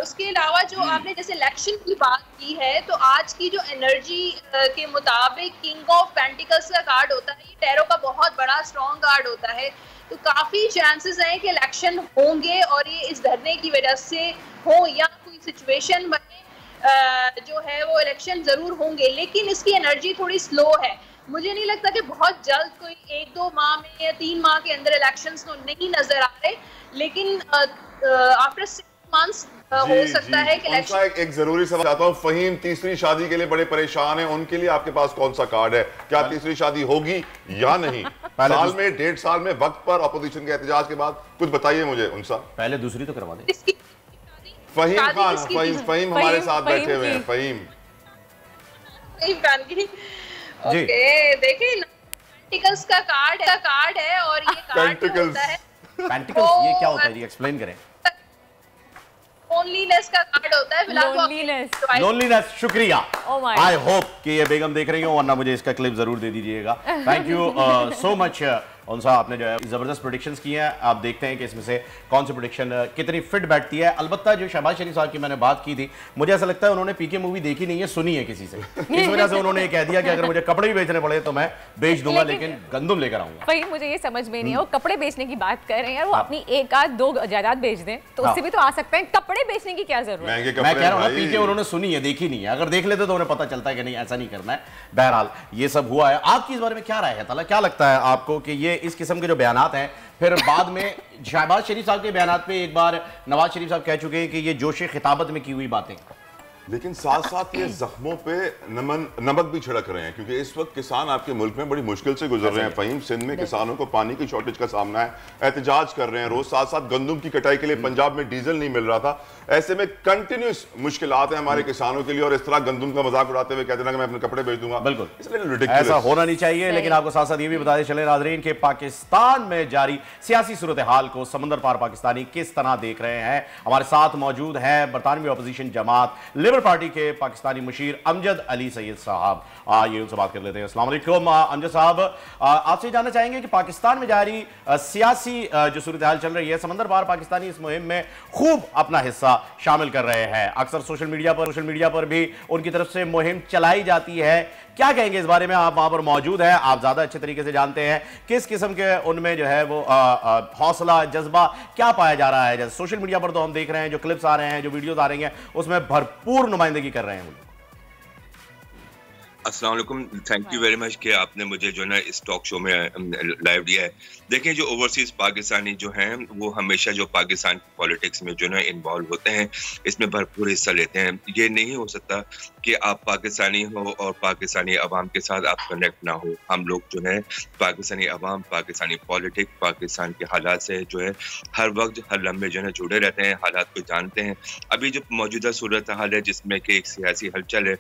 उसके अलावा जो आपने जैसे इलेक्शन की बात की है, तो आज की जो एनर्जी के मुताबिक किंग ऑफ पेंटिकल्स का कार्ड होता है, ये टैरो का बहुत बड़ा स्ट्रॉन्ग कार्ड होता है, तो काफ़ी चांसेस हैं कि इलेक्शन होंगे और ये इस धरने की वजह से हो या कोई सिचुएशन बने जो है वो इलेक्शन ज़रूर होंगे, लेकिन इसकी एनर्जी थोड़ी स्लो है। मुझे नहीं लगता कि बहुत जल्द कोई 1-2 माह में या 3 माह के अंदर इलेक्शंस तो नहीं नज़र आ रहे, लेकिन आफ्टर 6 मंथ्स हो सकता है कि एक जरूरी सवाल चाहता हूँ। फहीम तीसरी शादी के लिए बड़े परेशान हैं, उनके लिए आपके पास कौन सा कार्ड है? क्या तीसरी शादी होगी या नहीं? साल में 1.5 साल में वक्त पर अपोजिशन के एहतजाज के बाद कुछ बताइए मुझे उनसा। पहले दूसरी तो करवा दें। फहीम खान, फहीम हमारे साथ बैठे हुए हैं। फहीम ओके, देखिए पेंटिकल्स का कार्ड है और ये कार्ड होता है पेंटिकल्स, ये क्या होता है? ये एक्सप्लेन करें। लोनलीनेस का कार्ड होता है। लोनलीनेस, शुक्रिया। आई होप कि ये बेगम देख रही हो, वरना मुझे इसका क्लिप जरूर दे दीजिएगा। थैंक यू सो मच उनसा, आपने जो है जबरदस्त प्रेडिक्शंस की हैं। आप देखते हैं कि इसमें से कौन सी प्रेडिक्शन कितनी फिट बैठती है। अलबत्ता जो शहबाज शरीफ साहब की मैंने बात की थी, मुझे ऐसा लगता है उन्होंने पीके मूवी देखी नहीं है, सुनी है किसी से, इस वजह से उन्होंने कह दिया कि अगर मुझे कपड़े भी बेचने पड़े तो मैं बेच दूंगा, लेकिन गंदुम लेकर आऊंगा। भाई मुझे ये समझ में नहीं है, वो कपड़े बेचने की बात कर रहे हैं, वो अपनी 1-2 जायदाद बेच दें तो उससे भी तो आ सकते हैं, कपड़े बेचने की क्या जरूरत है? मैं कह रहा हूँ ना, पीके उन्होंने सुनी है, देखी नहीं है। अगर देख लेते तो उन्हें पता चलता है कि नहीं ऐसा नहीं करना है। बहरहाल ये सब हुआ है। आपकी इस बारे में क्या राय है ताला? क्या लगता है आपको कि ये इस किस्म के जो बयानात हैं, फिर बाद में शहबाज शरीफ साहब के बयानात पे एक बार नवाज शरीफ साहब कह चुके हैं कि ये जोशे खिताबत में की हुई बातें, लेकिन साथ साथ ये जख्मों पे नमक भी छिड़क रहे हैं, क्योंकि इस वक्त किसान आपके मुल्क में बड़ी मुश्किल से गुजर रहे हैं। फहीम, सिंध में किसानों को पानी की शॉर्टेज का सामना है, एहतजाज कर रहे हैं रोज। साथ साथ गंदम की कटाई के लिए पंजाब में डीजल नहीं मिल रहा था। ऐसे में कंटिन्यूस मुश्किलात हैं हमारे किसानों के लिए, और इस तरह गंदम का मजाक उड़ाते हुए कहते हैं कि मैं अपने कपड़े बेच दूंगा। बिल्कुल इसलिए ऐसा होना नहीं चाहिए। लेकिन आपको साथ साथ ये भी बताते चले नाज़रीन कि पाकिस्तान में जारी सियासी सूरत हाल को समंदर पार पाकिस्तानी किस तरह देख रहे हैं। हमारे साथ मौजूद है बरतानवी अपोजिशन जमात लिबरल पार्टी के पाकिस्तानी मुशीर अमजद अली सैयद साहब। ये उनसे बात कर लेते हैं। अस्सलाम वालेकुम अमजद साहब, आपसे जानना चाहेंगे कि पाकिस्तान में जारी सियासी जो सूरत हाल चल रही है, समंदर पार पाकिस्तानी इस मुहिम में खूब अपना हिस्सा शामिल कर रहे हैं। अक्सर सोशल मीडिया पर भी उनकी तरफ से मुहिम चलाई जाती है। क्या कहेंगे इस बारे में? आप वहां पर मौजूद हैं, आप ज्यादा अच्छे तरीके से जानते हैं किस किस्म के उनमें जो है वो हौसला जज्बा क्या पाया जा रहा है। जैसे सोशल मीडिया पर तो हम देख रहे हैं, जो क्लिप्स आ रहे हैं, जो वीडियोस आ रही हैं, उसमें भरपूर नुमाइंदगी कर रहे हैं। अस्सलाम वालेकुम, थैंक यू वेरी मच कि आपने मुझे जो है ना इस टॉक शो में लाइव दिया है। देखिए, जो ओवरसीज पाकिस्तानी जो हैं वो हमेशा जो पाकिस्तान की पॉलिटिक्स में जो है ना इन्वॉल्व होते हैं, इसमें भरपूर हिस्सा लेते हैं। ये नहीं हो सकता कि आप पाकिस्तानी हो और पाकिस्तानी अवाम के साथ आप कनेक्ट ना हो। हम लोग जो है पाकिस्तानी अवाम, पाकिस्तानी पॉलिटिक्स, पाकिस्तान के हालात से जो है हर वक्त हर लम्हे जो है जुड़े रहते हैं, हालात को जानते हैं। अभी जो मौजूदा सूरत हाल है जिसमें कि एक सियासी हलचल है,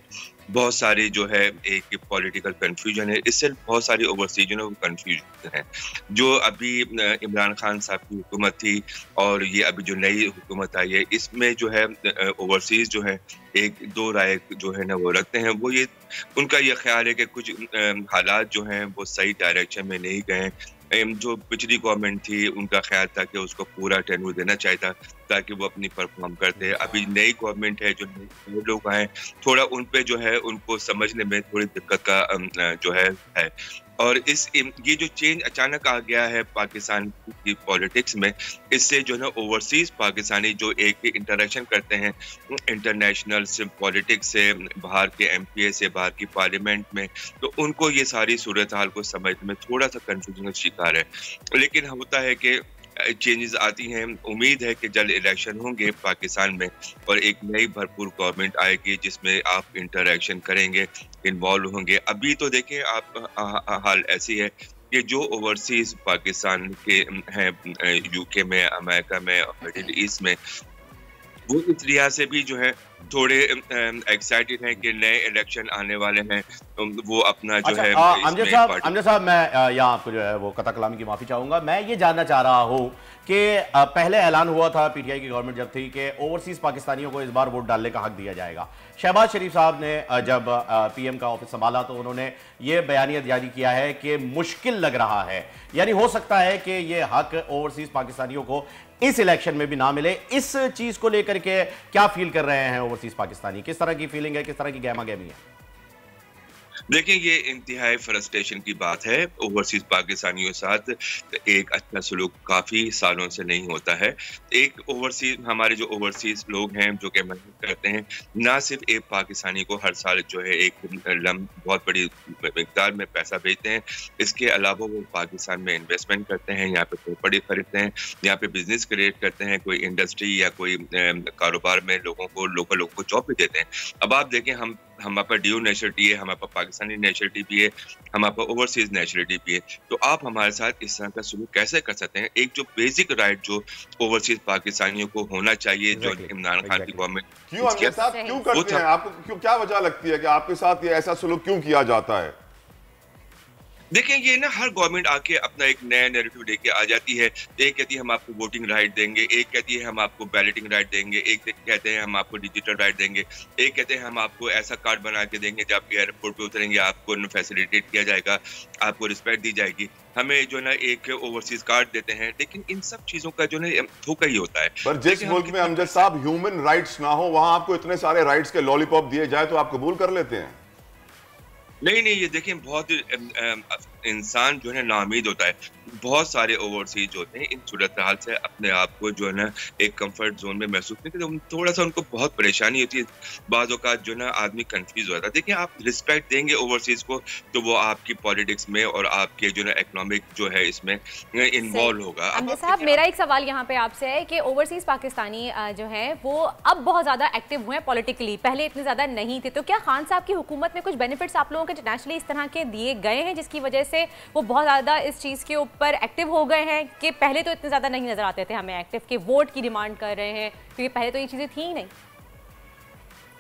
बहुत सारी जो है एक पॉलिटिकल कंफ्यूजन है, इससे बहुत सारी ओवरसीज जो है वो कंफ्यूज हैं। जो अभी इमरान खान साहब की हुकूमत थी और ये अभी जो नई हुकूमत आई है, इसमें जो है ओवरसीज जो है एक दो राय जो है ना वो रखते हैं। वो ये उनका ये ख्याल है कि कुछ हालात जो हैं वो सही डायरेक्शन में नहीं गए। जो पिछली गवर्नमेंट थी उनका ख्याल था कि उसको पूरा टेन्यूर देना चाहिए था ताकि वो अपनी परफॉर्म करते। अभी नई गवर्नमेंट है, जो नए लोग आए, थोड़ा उन पे जो है उनको समझने में थोड़ी दिक्कत का जो है। और ये जो चेंज अचानक आ गया है पाकिस्तान की पॉलिटिक्स में, इससे जो है ओवरसीज पाकिस्तानी जो एक इंटरेक्शन करते हैं इंटरनेशनल से पॉलिटिक्स से, बाहर के एमपीए से, बाहर की पार्लियामेंट में, तो उनको ये सारी सूरत हाल को समझने में थोड़ा सा कंफ्यूजन का शिकार है। लेकिन होता है कि चेंजेस आती हैं। उम्मीद है कि जल्द इलेक्शन होंगे पाकिस्तान में और एक नई भरपूर गवर्नमेंट आएगी जिसमें आप इंटरेक्शन करेंगे, इन्वॉल्व होंगे। अभी तो देखें आप, हाल ऐसी है कि जो ओवरसीज पाकिस्तान के हैं यूके में, अमेरिका में, मिडिल ईस्ट में, वो इस लिहाज से भी जो है थोड़े एक्साइटेड हैं कि नए इलेक्शन आने वाले हैं, वो अपना जो है। अमजद साहब, मैं यहाँ आपको जो है वो कता कलामी की माफी चाहूंगा। मैं ये जानना चाह रहा हूँ कि पहले ऐलान हुआ था पीटीआई की गवर्नमेंट जब थी कि ओवरसीज पाकिस्तानियों को इस बार वोट डालने का हक दिया जाएगा। शहबाज शरीफ साहब ने जब पीएम का ऑफिस संभाला तो उन्होंने ये बयानिया जारी किया है कि मुश्किल लग रहा है, यानी हो सकता है कि ये हक ओवरसीज पाकिस्तानियों को इस इलेक्शन में भी ना मिले। इस चीज को लेकर के क्या फील कर रहे हैं ओवरसीज पाकिस्तानी? किस तरह की फीलिंग है, किस तरह की गहमा गहमी है? देखिए, ये इंतहाई फ्रस्ट्रेशन की बात है। ओवरसीज पाकिस्तानियों के साथ एक अच्छा सलूक काफ़ी सालों से नहीं होता है। एक ओवरसीज, हमारे जो ओवरसीज लोग हैं जो कि मेहनत करते हैं, ना सिर्फ एक पाकिस्तानी को हर साल जो है एक बहुत बड़ी मिकदार में पैसा भेजते हैं, इसके अलावा वो पाकिस्तान में इन्वेस्टमेंट करते हैं, यहाँ पे प्रॉपर्टी खरीदते हैं, यहाँ पे बिजनेस क्रिएट करते हैं, कोई इंडस्ट्री या कोई कारोबार में लोगों को, लोकल लोगों को जॉब भी देते हैं। अब आप देखें, हमारे पास ड्यू नेशनलिटी है, हमारे पास पाकिस्तानी नेशनलिटी भी है, हमारे पास ओवरसीज नेशनलिटी भी है, तो आप हमारे साथ इस तरह का सलूक कैसे कर सकते हैं? एक जो बेसिक राइट जो ओवरसीज पाकिस्तानियों को होना चाहिए, जो इमरान खान की गवर्नमेंट क्यों आपके साथ क्यों करते हैं? आपको क्या वजह लगती है कि आपके साथ ये ऐसा सलूक क्यों किया जाता है? देखिए, ये ना हर गवर्नमेंट आके अपना एक नया नैरेटिव लेके आ जाती है। एक कहती है हम आपको वोटिंग राइट देंगे, एक कहती है हम आपको बैलेटिंग राइट देंगे, एक कहते हैं हम आपको डिजिटल राइट देंगे, एक कहते हैं हम आपको ऐसा कार्ड बना के देंगे जब आप एयरपोर्ट पे उतरेंगे आपको फैसिलिटेट किया जाएगा, आपको रिस्पेक्ट दी जाएगी। हमें जो ना एक ओवरसीज कार्ड देते हैं, लेकिन इन सब चीजों का जो ना धोखा ही होता है। पर जिस मुल्क में अमजद साहब ह्यूमन राइट्स ना हो, वहां आपको इतने सारे राइट्स के लॉलीपॉप दिए जाए तो आप कबूल कर लेते हैं? नहीं, ये देखिए, बहुत इंसान जो है नाउमीद होता है। बहुत सारे ओवरसीज होते हैं इन सूरत हाल से अपने आप को जो है ना एक कंफर्ट जोन में महसूस नहीं करते, थोड़ा सा उनको बहुत परेशानी होती है, बाज़ औक़ात जो ना आदमी कंफ्यूज हो जाता है। देखिए, आप रिस्पेक्ट देंगे ओवरसीज को तो वो आपकी पॉलिटिक्स में और आपके जो ना इकोनॉमिक जो है इसमें इन्वॉल्व होगा। अमजद साहब, मेरा एक सवाल यहाँ पे आपसे है कि ओवरसीज पाकिस्तानी जो है वो अब बहुत ज़्यादा एक्टिव हुए हैं पॉलिटिकली, पहले इतने ज़्यादा नहीं थे, तो क्या खान साहब की हुकूमत में कुछ बेनिफिट्स आप लोगों के इंटरनेशनली इस तरह के दिए गए हैं जिसकी वजह से वो बहुत ज़्यादा इस चीज़ के ऊपर एक्टिव हो गए हैं कि पहले तो इतने ज़्यादा नहीं नजर आते थे हमें एक्टिव, के वोट की डिमांड कर रहे हैं, क्योंकि पहले तो ये चीज़ें थी ही नहीं?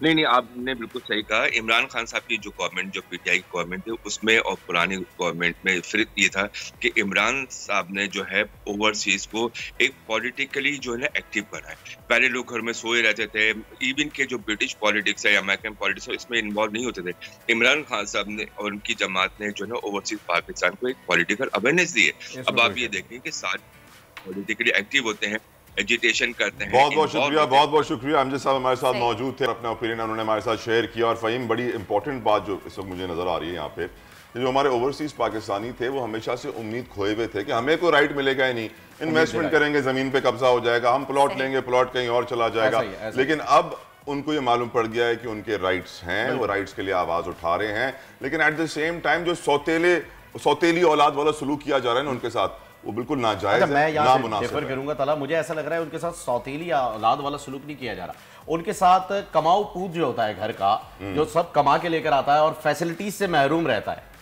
नहीं, आपने बिल्कुल सही कहा। इमरान खान साहब की जो गवर्नमेंट, जो पीटीआई गवर्नमेंट थी, उसमें और पुरानी गवर्नमेंट में फिर ये था कि इमरान साहब ने जो है ओवरसीज को एक पॉलिटिकली जो है ना एक्टिव बनाया। पहले लोग घर में सोए रहते थे, इवन के जो ब्रिटिश पॉलिटिक्स है या अमेरिकन पॉलिटिक्स है इसमें इन्वॉल्व नहीं होते थे। इमरान खान साहब ने और उनकी जमात ने जो है ना ओवरसीज पाकिस्तान को एक पॉलिटिकल अवेयरनेस दी है। अब आप ये देखें कि सारे पॉलिटिकली एक्टिव होते हैं, एजिटेशन करते हैं। बहुत बहुत शुक्रिया अमजद साहब हमारे साथ मौजूद थे, अपना ओपिनियन उन्होंने हमारे साथ शेयर किया। और फ़हीम, बड़ी इंपॉर्टेंट बात जो इस वक्त मुझे नजर आ रही है यहाँ पे, जो हमारे ओवरसीज पाकिस्तानी थे वो हमेशा से उम्मीद खोए हुए थे कि हमें कोई राइट मिलेगा ही नहीं, इन्वेस्टमेंट करेंगे, जमीन पे कब्जा हो जाएगा, हम प्लॉट लेंगे, प्लॉट कहीं और चला जाएगा। लेकिन अब उनको ये मालूम पड़ गया है कि उनके राइट्स हैं, वो राइट्स के लिए आवाज उठा रहे हैं, लेकिन एट द सेम टाइम जो सौतेली औलाद वाला सलूक किया जा रहा है ना उनके साथ, वो बिल्कुल नाजायज है, मैं यहाँ से डिफर करूंगा तला, मुझे ऐसा लग रहा है उनके साथ सौतेली औलाद वाला सलूक नहीं किया जा रहा, उनके साथ कमाऊ पूत जो होता है घर का, जो सब कमा के लेकर आता है और फैसिलिटीज से महरूम रहता है,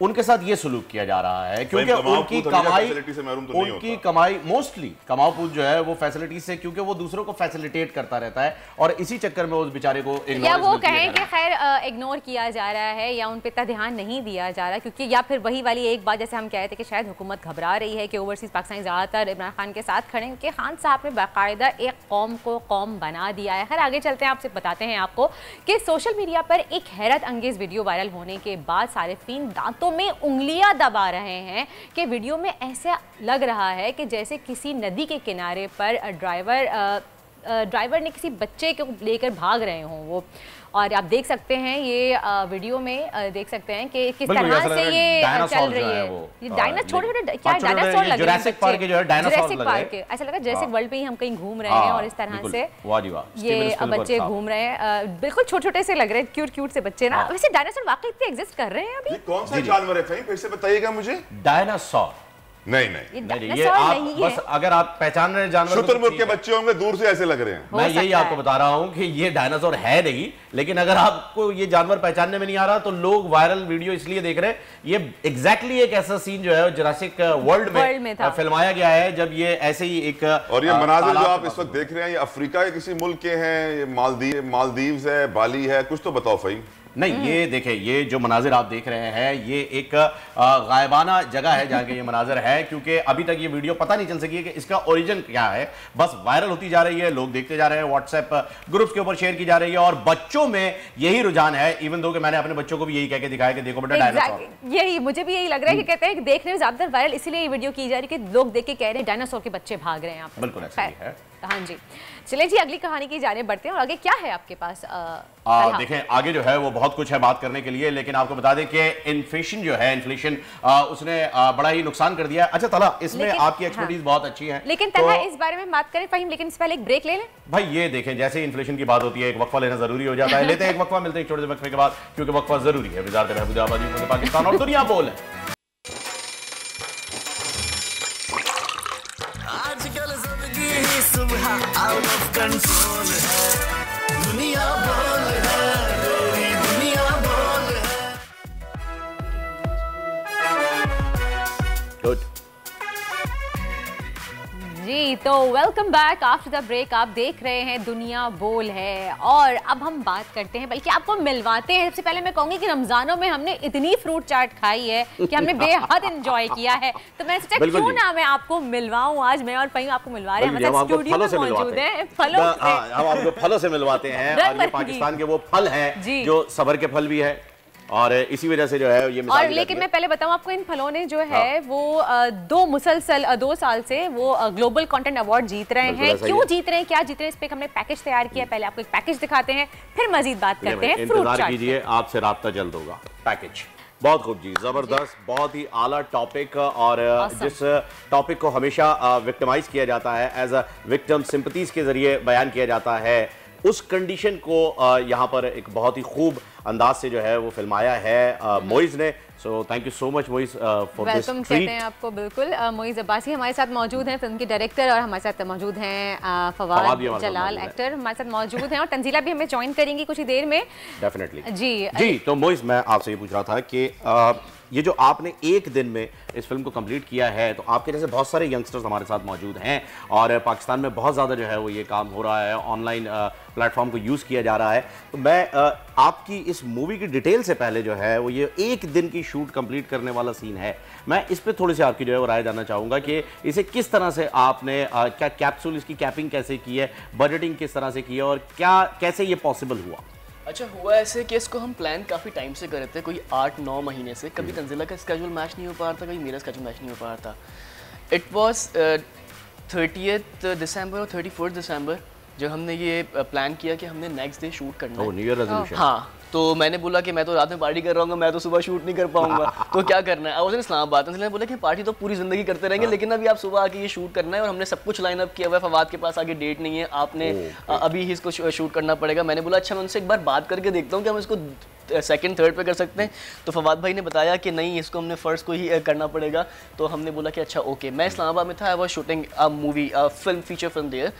उनके साथ ये सलूक किया जा रहा है क्योंकि उनकी कमाई मोस्टली कमाऊपूत जो है वो फैसिलिटीज से, क्योंकि वो दूसरों को फैसिलिटेट करता रहता है और इसी चक्कर में उस बेचारे को या वो कहें कि खैर इग्नोर किया जा रहा है या उन पे इतना ध्यान नहीं दिया जा रहा, क्योंकि या फिर वही वाली एक बात जैसे हम कह रहे थे कि शायद हुकूमत घबरा रही है कि ओवरसीज पाकिस्तानी ज़्यादातर इमरान खान के साथ खड़े हैं कि खान साहब ने बाकायदा एक कौम को कौम बना दिया है। खैर आगे चलते हैं, आपसे बताते हैं आपको कि सोशल मीडिया पर एक हैरत अंगेज वीडियो वायरल होने के बाद सारिफीन दांतों में उंगलियां दबा रहे हैं कि वीडियो में ऐसा लग रहा है कि जैसे किसी नदी के किनारे पर ड्राइवर ने किसी बच्चे को लेकर भाग रहे हों वो, और आप देख सकते हैं ये वीडियो में देख सकते हैं कि किस तरह से ये चल रही है। ये डायनासोर छोटे-छोटे क्या डायनासोर लग रहे हैं, जुरासिक पार्क के जो है डायनासोर लग रहे हैं, ऐसा लगा जैसे वर्ल्ड पे ही हम कहीं घूम रहे हैं और इस तरह से ये बच्चे घूम रहे हैं, बिल्कुल छोटे-छोटे से लग रहे हैं, क्यूट से बच्चे ना। वैसे डायनासोर वाकई इतने एग्जिस्ट कर रहे हैं अभी? कौन सा जानवर है फिर से बताइएगा मुझे। डायनासोर नहीं ये आप बस अगर आप पहचान रहे जानवर, शुतुरमुर्ग के बच्चे होंगे, दूर से ऐसे लग रहे हैं। मैं यही आपको बता रहा हूं कि ये डायनासोर है नहीं, लेकिन अगर आपको ये जानवर पहचानने में नहीं आ रहा तो लोग वायरल वीडियो इसलिए देख रहे हैं। ये एग्जैक्टली एक ऐसा सीन जो है जुरासिक वर्ल्ड में फिल्माया गया है, जब ये ऐसे ही एक, और ये मनाजिर जो आप इस वक्त देख रहे हैं ये अफ्रीका के किसी मुल्क के हैं, ये मालदीव्स है, बाली है, कुछ तो बताओ फ़हीम। नहीं, ये देखें, ये जो मनाजिर आप देख रहे हैं ये एक गायबाना जगह है जहाँ के ये मनाजिर है, क्योंकि अभी तक ये वीडियो पता नहीं चल सकी है कि इसका ओरिजिन क्या है, बस वायरल होती जा रही है, लोग देखते जा रहे हैं, व्हाट्सएप ग्रुप्स के ऊपर शेयर की जा रही है और बच्चों में यही रुझान है। इवन दो कि मैंने अपने बच्चों को भी यही कह के दिखाया कि देखो बेटा डायनासोर, यही मुझे भी यही लग रहा है कि कहते हैं कि देखने में ज्यादातर वायरल इसलिए ये वीडियो की जा रही है कि लोग देख के कह रहे हैं डायनासोर के बच्चे भाग रहे हैं। बिल्कुल ऐसा ही है। हाँ जी, चलिए जी अगली कहानी की जाने बढ़ते हैं और आगे क्या है आपके पास? देखें आगे जो है वो बहुत कुछ है बात करने के लिए, लेकिन आपको बता दें कि इन्फ्लेशन जो है, इन्फ्लेशन उसने बड़ा ही नुकसान कर दिया है। अच्छा तला, इसमें आपकी एक्सपर्टीज बहुत अच्छी है, लेकिन तला इस बारे में बात करें फ़हीम, लेकिन इस पहले एक ब्रेक ले लें भाई। ये देखें जैसे इन्फ्लेशन की बात होती है एक वक्फा लेना जरूरी हो जाता है, लेते हैं एक वक्फा, मिलते हैं एक छोटे से वक्फे के बाद, क्योंकि वक्फा जरूरी है। वज़ारत महबूद आबादी पाकिस्तान और दुनिया बोल है। सुबह आउट ऑफ कंट्रोल है, दुनिया बोल है, तेरी दुनिया बोल है। गुड जी, तो welcome back after the break. आप देख रहे हैं दुनिया बोल है और अब हम बात करते हैं, बल्कि आपको मिलवाते हैं। सबसे पहले मैं कहूंगी कि रमजानों में हमने इतनी फ्रूट चाट खाई है कि हमने बेहद एंजॉय किया है, तो मैं सोचा क्यों ना मैं आपको मिलवाऊं। आज मैं और फ़हीम आपको मिलवा रहे हैं, हमारे स्टूडियो में मौजूद हैं फलों से। हम आपको फलों से मिलवाते हैं और ये पाकिस्तान के वो फल हैं जो सबर के फल भी है और इसी वजह से जो है ये और लेकिन मैं पहले बताऊं आपको, इन फलों ने जो है वो 2 साल से वो ग्लोबल कंटेंट अवार्ड जीत रहे हैं। क्यों जीत रहे हैं, क्या जीत रहे हैं, इस पे हमने पैकेज तैयार किया है। पहले आपको एक पैकेज दिखाते हैं, फिर मजीद बात करते हैं। इंतजार कीजिए, आपसे राब्ता जल्द होगा। पैकेज बहुत खूब जी, जबरदस्त, बहुत ही आला टॉपिक, और जिस टॉपिक को हमेशा विक्टिमाइज किया जाता है, एज अ विक्टिम सिंपैथीज के जरिए बयान किया जाता है, उस कंडीशन को यहाँ पर एक बहुत ही खूब अंदाज से जो है वो फिल्माया है मोइज ने। So thank you so much Moiz for this welcome कहते हैं आपको। बिल्कुल, मोइज अब्बासी हमारे साथ मौजूद हैं, फिल्म के डायरेक्टर, और हमारे साथ मौजूद हैं फवाद जलाल एक्टर, हमारे साथ मौजूद हैं, और तंजीला भी हमें ज्वाइन करेंगी कुछ ही देर में। डेफिनेटली जी। तो मोइज, मैं आपसे ये पूछ रहा था कि ये जो आपने एक दिन में इस फिल्म को कंप्लीट किया है, तो आपके जैसे बहुत सारे यंगस्टर्स हमारे साथ मौजूद हैं और पाकिस्तान में बहुत ज़्यादा जो है वो ये काम हो रहा है, ऑनलाइन प्लेटफॉर्म को यूज़ किया जा रहा है। तो मैं आपकी इस मूवी की डिटेल से पहले जो है वो ये एक दिन की शूट कंप्लीट करने वाला सीन है, मैं इस पर थोड़ी सी आपकी जो है वो राय जानना चाहूँगा कि इसे किस तरह से आपने क्या कैप्सूल, इसकी कैपिंग कैसे की है, बजटिंग किस तरह से की है, और क्या कैसे ये पॉसिबल हुआ? अच्छा, हुआ ऐसे कि इसको हम प्लान काफ़ी टाइम से कर रहे थे, कोई 8-9 महीने से। कभी तंजीला का स्केड्यूल मैच नहीं हो पा रहा था, कभी मेरा स्केड्यूल मैच नहीं हो पा रहा था। इट वाज 30 दिसंबर और 31 दिसंबर जब हमने ये प्लान किया कि हमने नेक्स्ट डे शूट करना है। New year resolution. हाँ, तो मैंने बोला कि मैं तो रात में पार्टी कर रहा हूँ, मैं तो सुबह शूट नहीं कर पाऊंगा, तो क्या करना है। I was in Islamabad, Tanzila ने बोला कि पार्टी तो पूरी ज़िंदगी करते रहेंगे, लेकिन अभी आप सुबह आके ये शूट करना है और हमने सब कुछ लाइन अप किया हुआ है, फवाद के पास आगे डेट नहीं है, आपने अभी ही इसको शूट करना पड़ेगा। मैंने बोला अच्छा मैं उनसे एक बार बात करके देखता हूँ कि हम इसको सेकंड थर्ड पे कर सकते हैं। तो फवाद भाई ने बताया कि नहीं, इसको हमने फर्स्ट को ही करना पड़ेगा। तो हमने बोला कि अच्छा ओके। मैं इस्लामाबाद में था, I was shooting a movie, film, feature film there,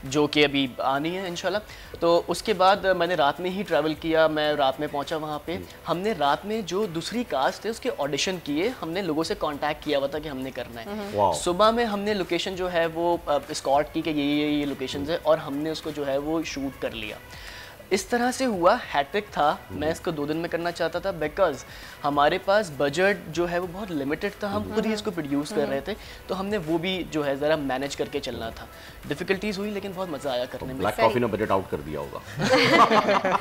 जो कि अभी आनी है इंशाल्लाह। तो उसके बाद मैंने रात में ही ट्रैवल किया, मैं रात में पहुंचा वहाँ पे। हमने रात में जो दूसरी कास्ट थे उसके ऑडिशन किए, हमने लोगों से कांटेक्ट किया हुआ था कि हमने करना है। सुबह में हमने लोकेशन जो है वो स्कॉट की कि ये लोकेशंस है, और हमने उसको जो है वो शूट कर लिया। इस तरह से हुआ, हैट्रिक था। मैं इसको 2 दिन में करना चाहता था बिकॉज हमारे पास बजट जो है वो बहुत लिमिटेड था, हम खुद ही इसको प्रोड्यूस कर रहे थे, तो हमने वो भी जो है ज़रा मैनेज करके चलना था। डिफ़िकल्टीज़ हुई लेकिन बहुत मज़ा आया करने में। ब्लैक कॉफ़ी ने बजट आउट कर दिया होगा।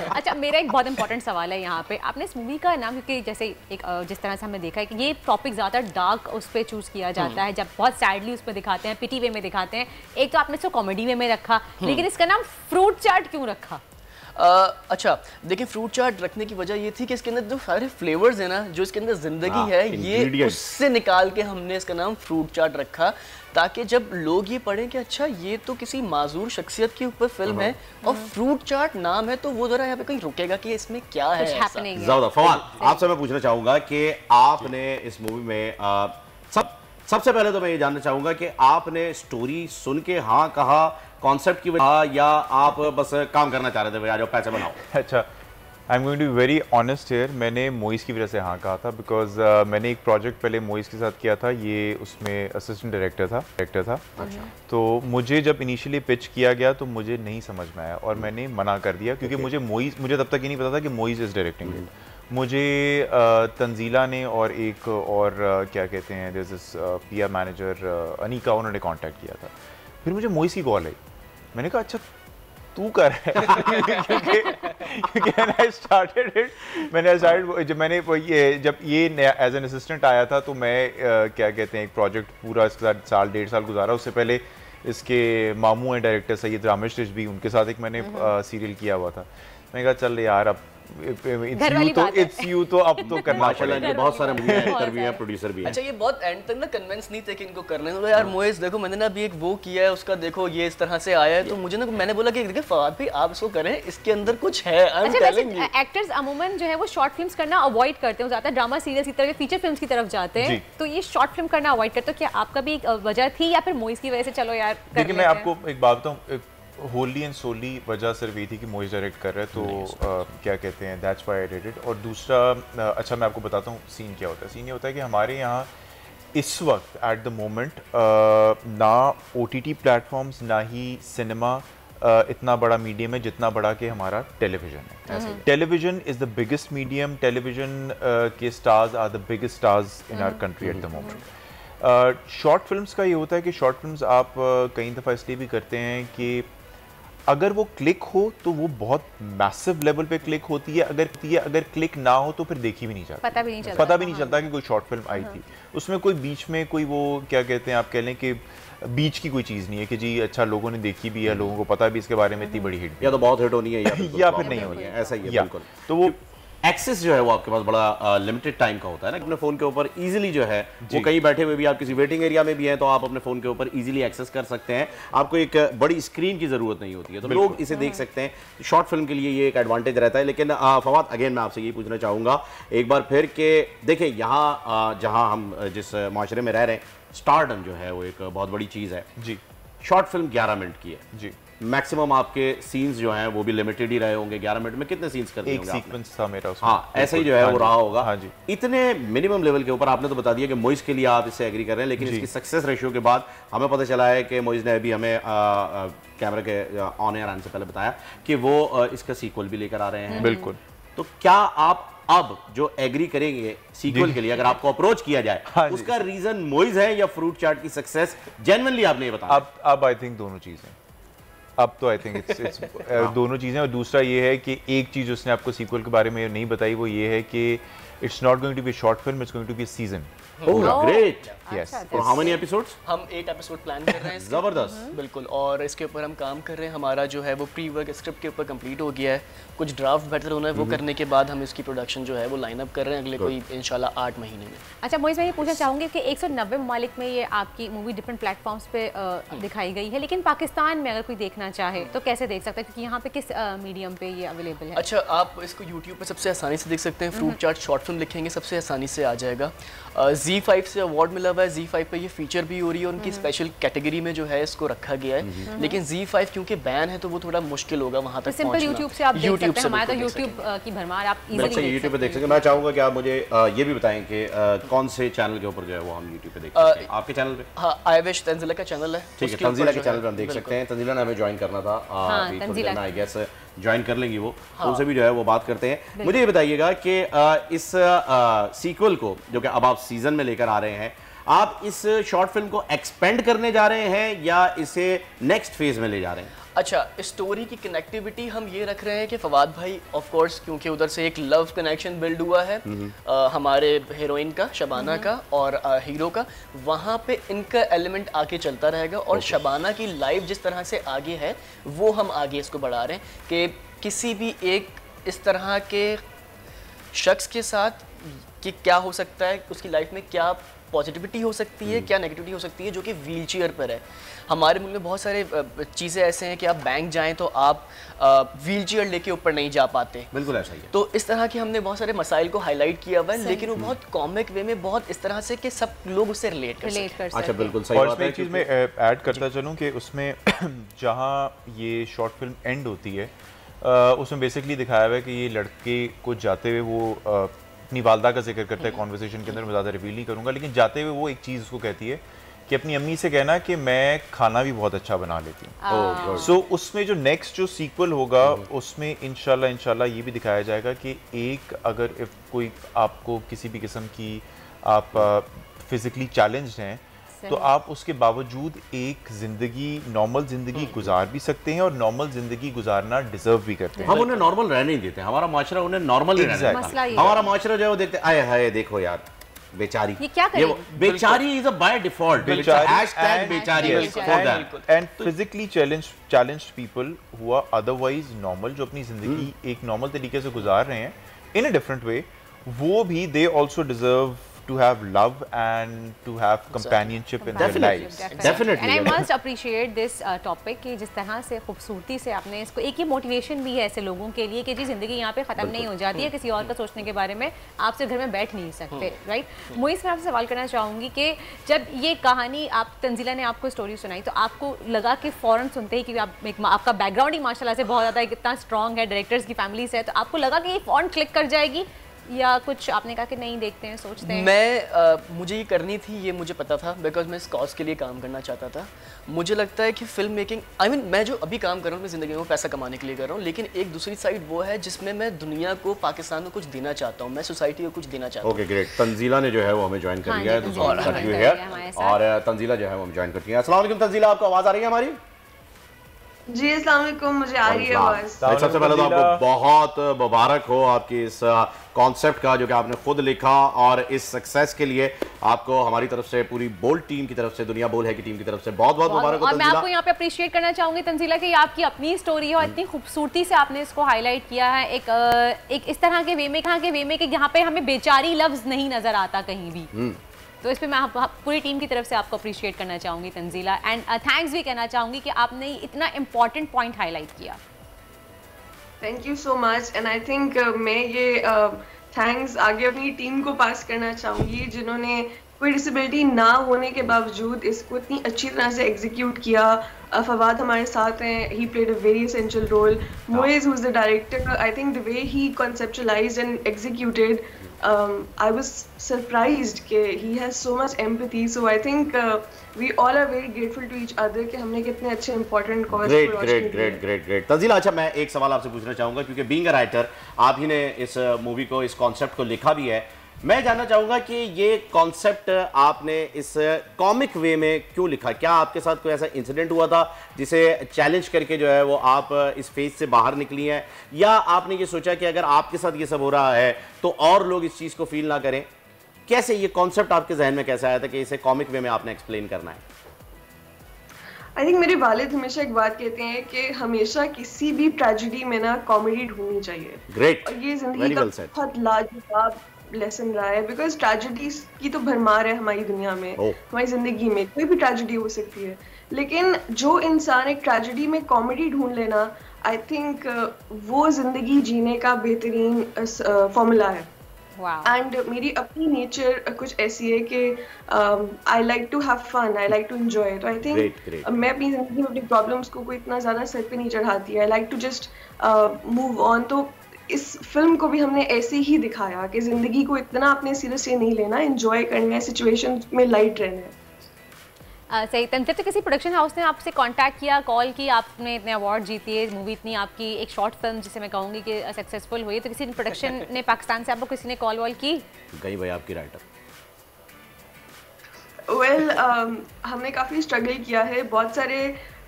अच्छा, मेरा एक बहुत इंपॉर्टेंट सवाल है यहाँ पे, आपने इस मूवी का नाम, क्योंकि जैसे एक जिस तरह से हमने देखा है कि ये टॉपिक ज़्यादा डार्क उस पर चूज़ किया जाता है, जब बहुत सैडली उस पर दिखाते हैं, पिटी वे में दिखाते हैं। एक तो आपने इसको कॉमेडी वे में रखा, लेकिन इसका नाम फ्रूट चाट क्यों रखा? अच्छा देखिए, फ्रूट चाट रखने की वजह ये थी कि इसके अंदर जो सारे फ्लेवर्स हैं ना, जो इसके अंदर जिंदगी है, ये उससे निकाल के हमने इसका नाम फ्रूट चाट रखा, ताकि जब लोग ये पढ़ें कि अच्छा ये तो किसी माजूर शख्सियत के ऊपर फिल्म है और फ्रूट चाट नाम है, तो वो जरा यहाँ पे कहीं रुकेगा कि इसमें क्या है। फवाद, आपसे मैं पूछना चाहूंगा कि आपने इस मूवी में सबसे पहले तो मैं ये जानना चाहूंगा कि आपने स्टोरी सुन के हाँ कहा कॉन्सेप्ट की वजह, या आप बस काम करना चाह रहे थे, भैया जो पैसे बनाओ? अच्छा, I am going to be very honest here, मैंने मोइस की वजह से हाँ कहा था, बिकॉज मैंने एक प्रोजेक्ट पहले मोइस के साथ किया था, ये उसमें असिस्टेंट डायरेक्टर था। तो मुझे जब इनिशियली पिच किया गया तो मुझे नहीं समझ में आया और मैंने मना कर दिया, क्योंकि मुझे तब तक ये नहीं पता था कि मोइस इज़ डायरेक्टिंग इट। मुझे तंजीला ने और एक और क्या कहते हैं दिस पीआर मैनेजर अनीका, उन्होंने कांटेक्ट किया था। फिर मुझे मोइस की कॉल आई, मैंने कहा अच्छा तू कर क्योंकि जब ये एज एन असिस्टेंट आया था तो मैं क्या कहते हैं एक प्रोजेक्ट पूरा इसके साथ 1.5 साल गुजारा। उससे पहले इसके मामू हैं डायरेक्टर सैयद रामेश रिजवी, उनके साथ एक मैंने सीरियल किया हुआ था। मैंने कहा चल यार अब इट्स यू तो अब तो करना माशाल्लाह, ये बहुत सारे एक्टर भी हैं, प्रोड्यूसर भी हैं। अच्छा, ये बहुत एंड तक ना कन्विंस नहीं थे कि इनको करने दो यार। मोइस देखो मैंने ना अभी एक वो किया है, उसका देखो ये इस तरह से आया है, तो मुझे ना मैंने बोला कि देखिए फवाद भाई आप इसको करें, इसके अंदर कुछ है। एक्टर्स अमूमन जो है वो शॉर्ट फिल्म्स करना अवॉइड करते हैं, ज्यादा ड्रामा सीरियल की तरफ, फीचर फिल्म्स की तरफ जाते हैं, तो ये शॉर्ट फिल्म करना अवॉइड करते हो। क्या आपका भी एक वजह थी या फिर मोइस की वजह से चलो यार? देखिए मैं आपको एक बात बताऊं, होली एंड सोली वजह सिर्फ ये थी कि मोइस डायरेक्ट कर रहे हैं, तो क्या कहते हैं that's why I did it. और दूसरा अच्छा मैं आपको बताता हूँ सीन क्या होता है। सीन ये होता है कि हमारे यहाँ इस वक्त एट द मोमेंट ना OTT प्लेटफॉर्म्स ना ही सिनेमा इतना बड़ा मीडियम है जितना बड़ा कि हमारा टेलीविज़न है। Television is the biggest medium, television के stars are the biggest stars in our country at the moment. Short films का ये होता है कि शॉर्ट फिल्म्स आप कई दफ़ा इसलिए भी करते हैं कि अगर वो क्लिक हो तो वो बहुत मैसिव लेवल पे क्लिक होती है, अगर क्लिक ना हो तो फिर देखी भी नहीं जाती, पता भी नहीं चलता कि कोई शॉर्ट फिल्म आई थी। उसमें कोई बीच में कोई वो क्या कहते हैं आप कह लें कि बीच की कोई चीज़ नहीं है कि जी अच्छा लोगों ने देखी भी है, लोगों को पता भी इसके बारे में इतनी बड़ी हिट, या तो बहुत हिट होनी है या फिर नहीं होनी है, ऐसा ही है बिल्कुल। तो वो एक्सेस जो है वो आपके पास बड़ा लिमिटेड टाइम का होता है ना, अपने फोन के ऊपर इजीली जो है वो कहीं बैठे हुए भी, आप किसी वेटिंग एरिया में भी हैं तो आप अपने फोन के ऊपर इजीली एक्सेस कर सकते हैं, आपको एक बड़ी स्क्रीन की जरूरत नहीं होती है, तो लोग इसे देख सकते हैं। शॉर्ट फिल्म के लिए ये एक एडवांटेज रहता है। लेकिन फवाद, अगेन मैं आपसे यही पूछना चाहूँगा एक बार फिर कि देखिए यहाँ जहाँ हम जिस माशरे में रह रहे हैं, स्टारडम जो है वो एक बहुत बड़ी चीज़ है जी। शॉर्ट फिल्म 11 मिनट की है जी, मैक्सिमम आपके सीन्स जो हैं वो भी लिमिटेड ही रहे होंगे। 11 मिनट में कितने सीन्स करते होंगे? एक सीक्वेंस था मेरा उसमें। हाँ, ऐसा ही जो है वो रहा होगा। हाँ जी। इतने मिनिमम लेवल के ऊपर आपने तो बता दिया कि मोइस के लिए आप इससे एग्री कर रहे हैं, लेकिन इसकी सक्सेस रेशियो के बाद हमें पता चला है कि मोइस ने अभी हमें कैमरा के ऑन एयर आने से पहले बताया कि वो इसका सीक्वल भी लेकर आ रहे हैं। बिल्कुल। तो क्या आप अब जो एग्री करेंगे सीक्वल के लिए, अगर आपको अप्रोच किया जाए, उसका रीजन मोइस है या फ्रूट चाट की सक्सेस? जेन्युइनली आपने ये बताया। अब आई थिंक दोनों चीजें, अब तो आई थिंक इट्स दोनों चीज़ें। और दूसरा ये है कि एक चीज़ उसने आपको सीक्वल के बारे में नहीं बताई, वो ये है कि it's not going to be short film, it's going to be season. Great. Yes. For how many episodes? हम 8 एपिसोड प्लान कर रहे हैं इसके। जबरदस्त। बिल्कुल, और इसके ऊपर हम काम कर रहे हैं। हमारा जो है वो प्री वर्क स्क्रिप्ट के ऊपर कंप्लीट हो गया है, कुछ ड्राफ्ट बेहतर होना है, वो करने के बाद हम इसकी प्रोडक्शन जो है वो लाइन अप कर रहे हैं अगले कोई इंशाल्लाह 8 महीने में। अच्छा मोइज़, मैं ये पूछना चाहूँगी कि 190 ममालिक में ये आपकी मूवी डिफरेंट प्लेटफॉर्म्स पे दिखाई गई है, लेकिन पाकिस्तान में अगर कोई देखना चाहे तो कैसे देख सकता है, क्योंकि यहाँ पे किस मीडियम पे ये अवेलेबल है? अच्छा, आप इसको YouTube पे सबसे आसानी से देख सकते हैं। फ्रूट चाट शॉर्ट फिल्म लिखेंगे सबसे आसानी से आ जाएगा। Z5 से अवार्ड मिला हुआ है, Z5 पे ये फीचर भी हो रही है, उनकी स्पेशल कैटेगरी में जो है इसको रखा गया है। लेकिन Z5 क्योंकि बैन है तो वो थोड़ा मुश्किल होगा वहाँ तक सिंपल YouTube से आप देख सकते हैं। हमारा तो YouTube की भरमार, आप इजीली YouTube पे देख सकते हैं। मैं चाहूँगा कि आप मुझे ये भी बताएं कि कौन से चैनल के ऊपर जो है वो हम YouTube पे देख सकते हैं? आपके चैनल पे? हाँ, आई विश तंजीला का चैनल है। ठीक है, तंजीला के चैनल पे हम देख सकते हैं। तंजीला ने हमें ज्वाइन करना था, आई गेस ज्वाइन कर लेंगी वो, तो उनसे भी जो है वो बात करते हैं। मुझे ये बताइएगा कि इस सीक्वल को जो कि अब आप सीजन में लेकर आ रहे हैं, आप इस शॉर्ट फिल्म को एक्सपेंड करने जा रहे हैं या इसे नेक्स्ट फेज में ले जा रहे हैं? अच्छा, स्टोरी की कनेक्टिविटी हम ये रख रहे हैं कि फवाद भाई ऑफ कोर्स क्योंकि उधर से एक लव कनेक्शन बिल्ड हुआ है हमारे हीरोइन का, शबाना का और हीरो का, वहाँ पे इनका एलिमेंट आके चलता रहेगा। और शबाना की लाइफ जिस तरह से आगे है वो हम आगे इसको बढ़ा रहे हैं कि किसी भी एक इस तरह के शख्स के साथ कि क्या हो सकता है, उसकी लाइफ में क्या पॉजिटिविटी हो सकती है, क्या नेगेटिविटी हो सकती है, जो कि व्हील चेयर पर है। हमारे मुल्क में बहुत सारे चीज़ें ऐसे हैं कि आप बैंक जाएं तो आप व्हील चेयर लेके ऊपर नहीं जा पाते। बिल्कुल ऐसा ही है। तो इस तरह के हमने बहुत सारे मसाइल को हाईलाइट किया हुआ है, लेकिन वो बहुत कॉमिक वे में, बहुत इस तरह से कि सब लोग उससे रिलेट कर सकते। अच्छा, बिल्कुल सही बात है। एक चीज़ मैं ऐड करता चलूँ कि उसमें जहाँ ये शॉर्ट फिल्म एंड होती है उसमें बेसिकली दिखाया हुआ है कि ये लड़के को जाते हुए वो अपनी वालदा का जिक्र करता है कॉन्वर्सेशन के अंदर, मैं ज़्यादा रिवील नहीं करूँगा, लेकिन जाते हुए वो एक चीज़ उसको कहती है कि अपनी अम्मी से कहना कि मैं खाना भी बहुत अच्छा बना लेती हूँ। सो उसमें जो नेक्स्ट जो सीक्वल होगा उसमें इंशाल्लाह ये भी दिखाया जाएगा कि एक अगर इफ कोई आपको किसी भी किस्म की आप फिजिकली चैलेंज्ड हैं तो आप उसके बावजूद एक जिंदगी, नॉर्मल जिंदगी गुजार भी सकते हैं और नॉर्मल जिंदगी गुजारना डिजर्व भी करते हैं। हम उन्हें नॉर्मल रहने नहीं देते, हमारा माशरा उन्हें नॉर्मल रहने देता है। हमारा माशरा जो है वो देखते आए हाय देखो यार बेचारी, ये क्या करेगी? बेचारी is a by default, hashtag बेचारी and physically challenged people who are otherwise normal, जो अपनी जिंदगी एक नॉर्मल तरीके से गुजार रहे हैं इन अ डिफरेंट वे, वो भी they also deserve to have love and to have companionship in their lives. Definitely. And I must appreciate this topic कि जिस तरह से खूबसूरती से आपने इसको, एक ही मोटिवेशन भी है ऐसे लोगों के लिए कि जी जिंदगी यहाँ पे ख़त्म नहीं हो जाती है, किसी और का सोचने के बारे में आप सिर्फ घर में बैठ नहीं सकते, राइट? मोइज़, मैं आपसे सवाल करना चाहूँगी कि जब ये कहानी आप तंजीला ने आपको स्टोरी सुनाई तो आपको लगा कि फ़ौरन सुनते ही कि आपका बैकग्राउंड ही माशाल्लाह से बहुत ज़्यादा कितना स्ट्रॉन्ग है, डायरेक्टर्स की फैमिली से है, तो आपको लगा कि ये फ़ौरन क्लिक कर जाएगी या कुछ आपने कहा कि नहीं देखते हैं, सोचते हैं? मुझे ये करनी थी, ये मुझे पता था, बिकॉज मैं इस कॉज के लिए काम करना चाहता था। मुझे लगता है कि फिल्म मेकिंग, मैं जो अभी काम कर रहा हूँ अपनी ज़िंदगी में पैसा कमाने के लिए कर रहा हूँ, लेकिन एक दूसरी साइड वो है जिसमें मैं दुनिया को, पाकिस्तान को कुछ देना चाहता हूँ, मैं सोसाइटी को कुछ देना चाहता हूँ। ओके ग्रेट, तंजीला ने जो है वो हमें ज्वाइन कर लिया है और तंजीला जो है वो हम ज्वाइन करती है। अस्सलाम वालेकुम तंजीला, आपको आवाज़ आ रही है हमारी? जी अस्सलाम वालेकुम, मुझे आ रही है आवाज़। सबसे पहले तो आपको बहुत मुबारक हो आपकी इस कॉन्सेप्ट का जो कि आपने खुद लिखा, और इस सक्सेस के लिए आपको हमारी तरफ से, पूरी बोल्ड टीम की तरफ से, दुनिया बोल है की टीम की तरफ से बहुत बहुत मुबारक हो। और मैं आपको यहाँ पे अप्रिशिएट करना चाहूँगी तंजीला कि आपकी अपनी स्टोरी है और इतनी खूबसूरती से आपने इसको हाईलाइट किया है, एक इस तरह के वे में कि यहाँ पे हमें बेचारी लफ्ज़ नहीं नज़र आता कहीं भी। तो इस पे मैं पूरी टीम की तरफ से आपको अप्रिशिएट करना चाहूँगी तंजीला, एंड थैंक्स भी कहना चाहूँगी कि आपने इतना इम्पॉर्टेंट पॉइंट हाईलाइट किया। Thank you so much, and I think मैं ये थैंक्स आगे अपनी टीम को पास करना चाहूँगी जिन्होंने कोई डिसेबिलिटी ना होने के बावजूद इसको इतनी अच्छी तरह से एग्जीक्यूट किया। फवाद हमारे साथ हैं, he played a very essential role. Moiz who is the director, I think the way he conceptualised and executed, I was surprised कि he has so much empathy, so I think we all are very grateful to each other कि हमने कितने अच्छे important cause को रोशनी दी। ग्रेट तंजीला, अच्छा मैं एक सवाल आपसे पूछना चाहूँगा क्योंकि बीइंग अ राइटर आप ही ने इस मूवी को, इस कॉन्सेप्ट को लिखा भी है। मैं जानना चाहूँगा कि ये कॉन्सेप्ट आपने इस कॉमिक वे में क्यों लिखा? क्या आपके साथ कोई ऐसा इंसिडेंट हुआ था जिसे चैलेंज करके जो है वो आप इस फेज से बाहर निकली हैं, या आपने ये सोचा कि अगर आपके साथ ये सब हो रहा है तो और लोग इस चीज़ को फील ना करें? कैसे ये कॉन्सेप्ट आपके जहन में कैसे आया था कि इसे कॉमिक वे में आपने एक्सप्लेन करना है? आई थिंक मेरे वालिद हमेशा एक बात कहते हैं कि हमेशा किसी भी ट्रेजेडी में ना कॉमेडी ढूंढनी चाहिए। ग्रेट। और ये जिंदगी का बहुत लाजवाब लेसन रहा है, बिकॉज ट्रेजेडीज की तो भरमार है हमारी दुनिया में, हमारी जिंदगी में कोई भी ट्रेजेडी हो सकती है, लेकिन जो इंसान एक ट्रेजेडी में कॉमेडी ढूंढ लेना, आई थिंक वो जिंदगी जीने का बेहतरीन फॉर्मूला है। एंड मेरी अपनी नेचर कुछ ऐसी है कि I like to have fun, I like to enjoy. तो आई थिंक मैं अपनी जिंदगी में अपनी प्रॉब्लम्स को कोई इतना ज्यादा सर पे नहीं चढ़ाती, I like to just move on. तो इस फिल्म को भी हमने ऐसे ही दिखाया कि जिंदगी को इतना अपने सीरियसली नहीं लेना, एंजॉय करना है, सिचुएशन में लाइट रहना है। सही। तंजीला, तो किसी प्रोडक्शन हाउस ने आपसे कांटेक्ट किया, कॉल की, आपने इतने अवार्ड जीती है, मूवी इतनी आपकी एक शॉर्ट फिल्म जिसे मैं कहूँगी कि सक्सेसफुल हुई, तो किसी प्रोडक्शन ने पाकिस्तान से आपको किसी ने कॉल वॉल की? गई भाई आपकी राइटर। वेल हमने काफ़ी स्ट्रगल किया है, बहुत सारे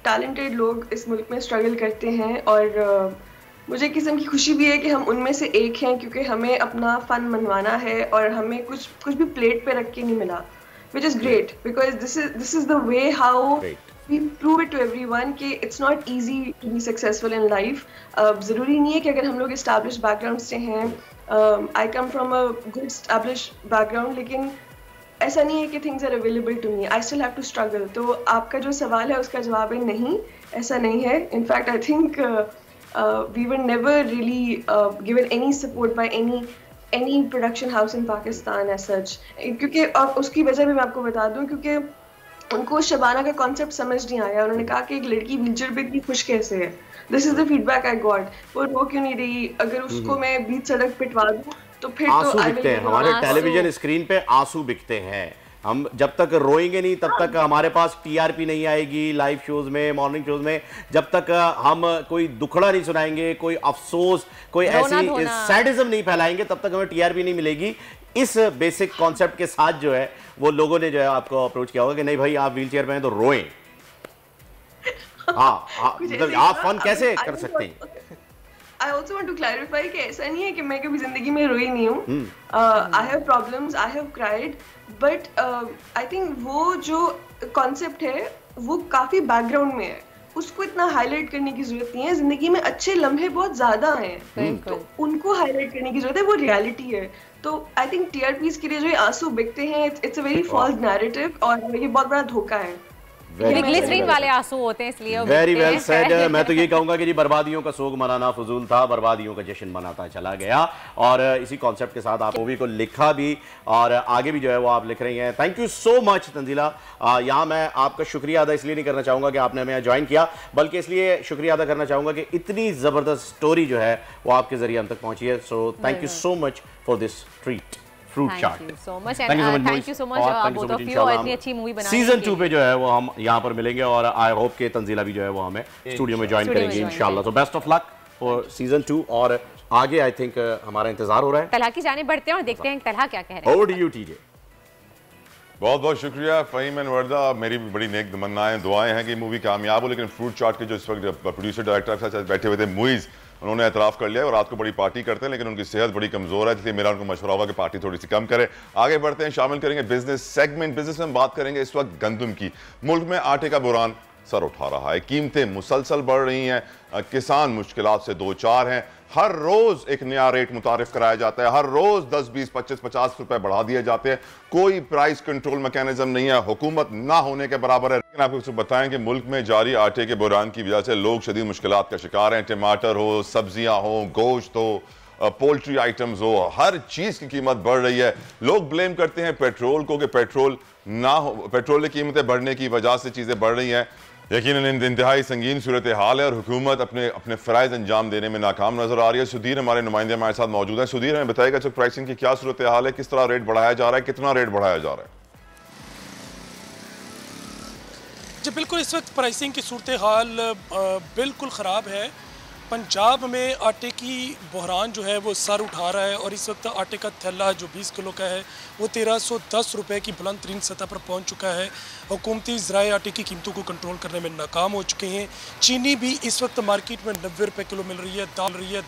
टैलेंटेड लोग इस मुल्क में स्ट्रगल करते हैं और मुझे किस्म की खुशी भी है कि हम उनमें से एक हैं, क्योंकि हमें अपना फ़न मनवाना है और हमें कुछ भी प्लेट पे रख के नहीं मिला, which is great because this is the way how we prove it to everyone कि it's not easy to be successful in life. ज़रूरी नहीं है कि अगर हम लोग established background से हैं, I come from a good established background, लेकिन ऐसा नहीं है कि things are available to me. I still have to struggle. तो आपका जो सवाल है उसका जवाब है नहीं, ऐसा नहीं है. In fact, I think we were never really given any support by any production house in Pakistan as such, क्योंकि उसकी वजह भी मैं आपको बता दूं, क्योंकि उनको शबाना का कॉन्सेप्ट समझ नहीं आया। उन्होंने कहा कि एक लड़की व्हीलचेयर पे इतनी खुश कैसे है, this is the feedback I got, वो रो क्यों नहीं रही, अगर उसको मैं बीच सड़क पिटवा दूं तो फिर आंसू तो बिकते हैं हमारे टेलीविजन स्क्रीन पे, आंसू बिकते हैं। हम जब तक रोएंगे नहीं तब तक हमारे पास टीआरपी नहीं आएगी लाइव शोज में, मॉर्निंग शोज में। जब तक हम कोई दुखड़ा नहीं सुनाएंगे, कोई अफसोस, कोई ऐसी सैडिज्म नहीं फैलाएंगे, तब तक हमें टीआरपी नहीं मिलेगी। इस बेसिक कॉन्सेप्ट के साथ जो है वो लोगों ने जो है आपको अप्रोच किया होगा कि नहीं भाई आप व्हील चेयर पे हैं तो रोएं। हाँ, मतलब आप फन कैसे कर सकते हैं? I also want to clarify कि ऐसा नहीं है कि मैं कभी जिंदगी में रोई नहीं हूँ। I have problems, I have cried, but I think वो जो कॉन्सेप्ट है वो काफी बैकग्राउंड में है, उसको इतना हाईलाइट करने की जरूरत नहीं है। जिंदगी में अच्छे लम्हे बहुत ज्यादा हैं, तो उनको हाईलाइट करने की जरूरत है, वो रियलिटी है। तो आई थिंक टीआरपीज के लिए जो आंसू बिकते हैं, it's a very false narrative और ये बहुत बड़ा धोखा है। ग्लिसरीन वाले आंसू होते हैं इसलिए। Very well said. मैं तो ये कहूंगा कि जी बर्बादियों का सोग मनाना फजूल था, बर्बादियों का जश्न मनाता चला गया। और इसी कॉन्सेप्ट के साथ आप मूवी को लिखा भी और आगे भी जो है वो आप लिख रही हैं। Thank you so much Tanzila. यहाँ मैं आपका शुक्रिया अदा इसलिए नहीं करना चाहूँगा कि आपने हमें ज्वाइन किया, बल्कि इसलिए शुक्रिया अदा करना चाहूँगा कि इतनी ज़बरदस्त स्टोरी जो है वो आपके जरिए हम तक पहुँची है। So thank you so much for this treat, fruit chaat. Thank you so much both of you. और इतनी अच्छी मूवी बनाने सीजन 2 पे जो है वो हम यहाँ पर मिलेंगे और आई होप के तंजीला भी जो है वो हमें स्टूडियो में ज्वाइन करेंगे इंशाल्लाह। So best of luck for season 2 और आगे आई थिंक हमारा इंतजार हो रहा है। तलहा की जाने बढ़ते हैं और देखते हैं तलहा क्या कह रहे हैं। Over to you TJ. बहुत बहुत शुक्रिया फ़हीम एंड वर्दा। मेरी भी बड़ी नेक तमन्नाएं दुआएं हैं कि मूवी कामयाब हो, लेकिन फ्रूट चाट के जो इस वक्त प्रोड्यूसर डायरेक्टर के साथ बैठे हुए थे मुइज़, उन्होंने एतराफ़ कर लिया और रात को बड़ी पार्टी करते हैं, लेकिन उनकी सेहत बड़ी कमज़ोर है, इसलिए मेरा उनको मशवरा होगा कि पार्टी थोड़ी सी कम करें। आगे बढ़ते हैं, शामिल करेंगे बिजनेस सेगमेंट। बिजनेस में बात करेंगे इस वक्त गंदम की। मुल्क में आटे का बुरान सर उठा रहा है, कीमतें मुसलसल बढ़ रही हैं, किसान मुश्किलात से दो चार हैं। हर रोज एक नया रेट मुतारिफ कराया जाता है, हर रोज 10, 20, 25, 50 रुपए बढ़ा दिए जाते हैं। कोई प्राइस कंट्रोल मैकेनिज्म नहीं है, हुकूमत ना होने के बराबर है। लेकिन आपको बताएं कि मुल्क में जारी आटे के बुरान की वजह से लोग शदीद मुश्किलात का शिकार हैं। टमाटर हो, सब्जियां हो, गोश्त हो, पोल्ट्री आइटम्स हो, हर चीज़ की कीमत बढ़ रही है। लोग ब्लेम करते हैं पेट्रोल को कि पेट्रोल ना हो, पेट्रोल की कीमतें बढ़ने की वजह से चीज़ें बढ़ रही हैं। यकीनन इंतहाई संगीन सूरत हाल है और हुकूमत अपने फ़राइज़ अंजाम देने में नाकाम नजर आ रही है। सुधीर हमारे नुमाइंदे हमारे साथ मौजूद हैं। सुधीर हमें बताएगा जो प्राइसिंग की क्या सूरत हाल है, किस तरह रेट बढ़ाया जा रहा है, कितना रेट बढ़ाया जा रहा है? जी बिल्कुल, इस वक्त प्राइसिंग की सूरत हाल बिल्कुल ख़राब है पंजाब में आटे की बहरान जो है वो सर उठा रहा है और इस वक्त आटे का थैला जो 20 किलो का है वो 1310 रुपये की बुलंद तरीन सतह पर पहुंच चुका है। हुकूमती ज़राए आटे की कीमतों को कंट्रोल करने में नाकाम हो चुके हैं। चीनी भी इस वक्त मार्केट में 90 रुपये किलो मिल रही है।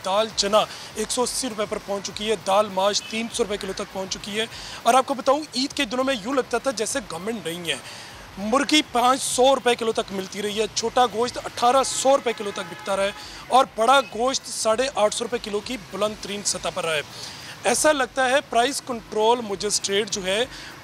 दाल चना 180 रुपये पर पहुँच चुकी है। दाल माश 300 रुपये किलो तक पहुँच चुकी है। और आपको बताऊँ, ईद के दिनों में यूँ लगता था जैसे गवर्नमेंट नहीं है। मुर्गी 500 रुपये किलो तक मिलती रही है। छोटा गोश्त 1800 रुपये किलो तक बिकता रहा है और बड़ा गोश्त 850 रुपये किलो की बुलंद तरीन सतह पर रहा है। ऐसा लगता है प्राइस कंट्रोल मजिस्ट्रेट जो है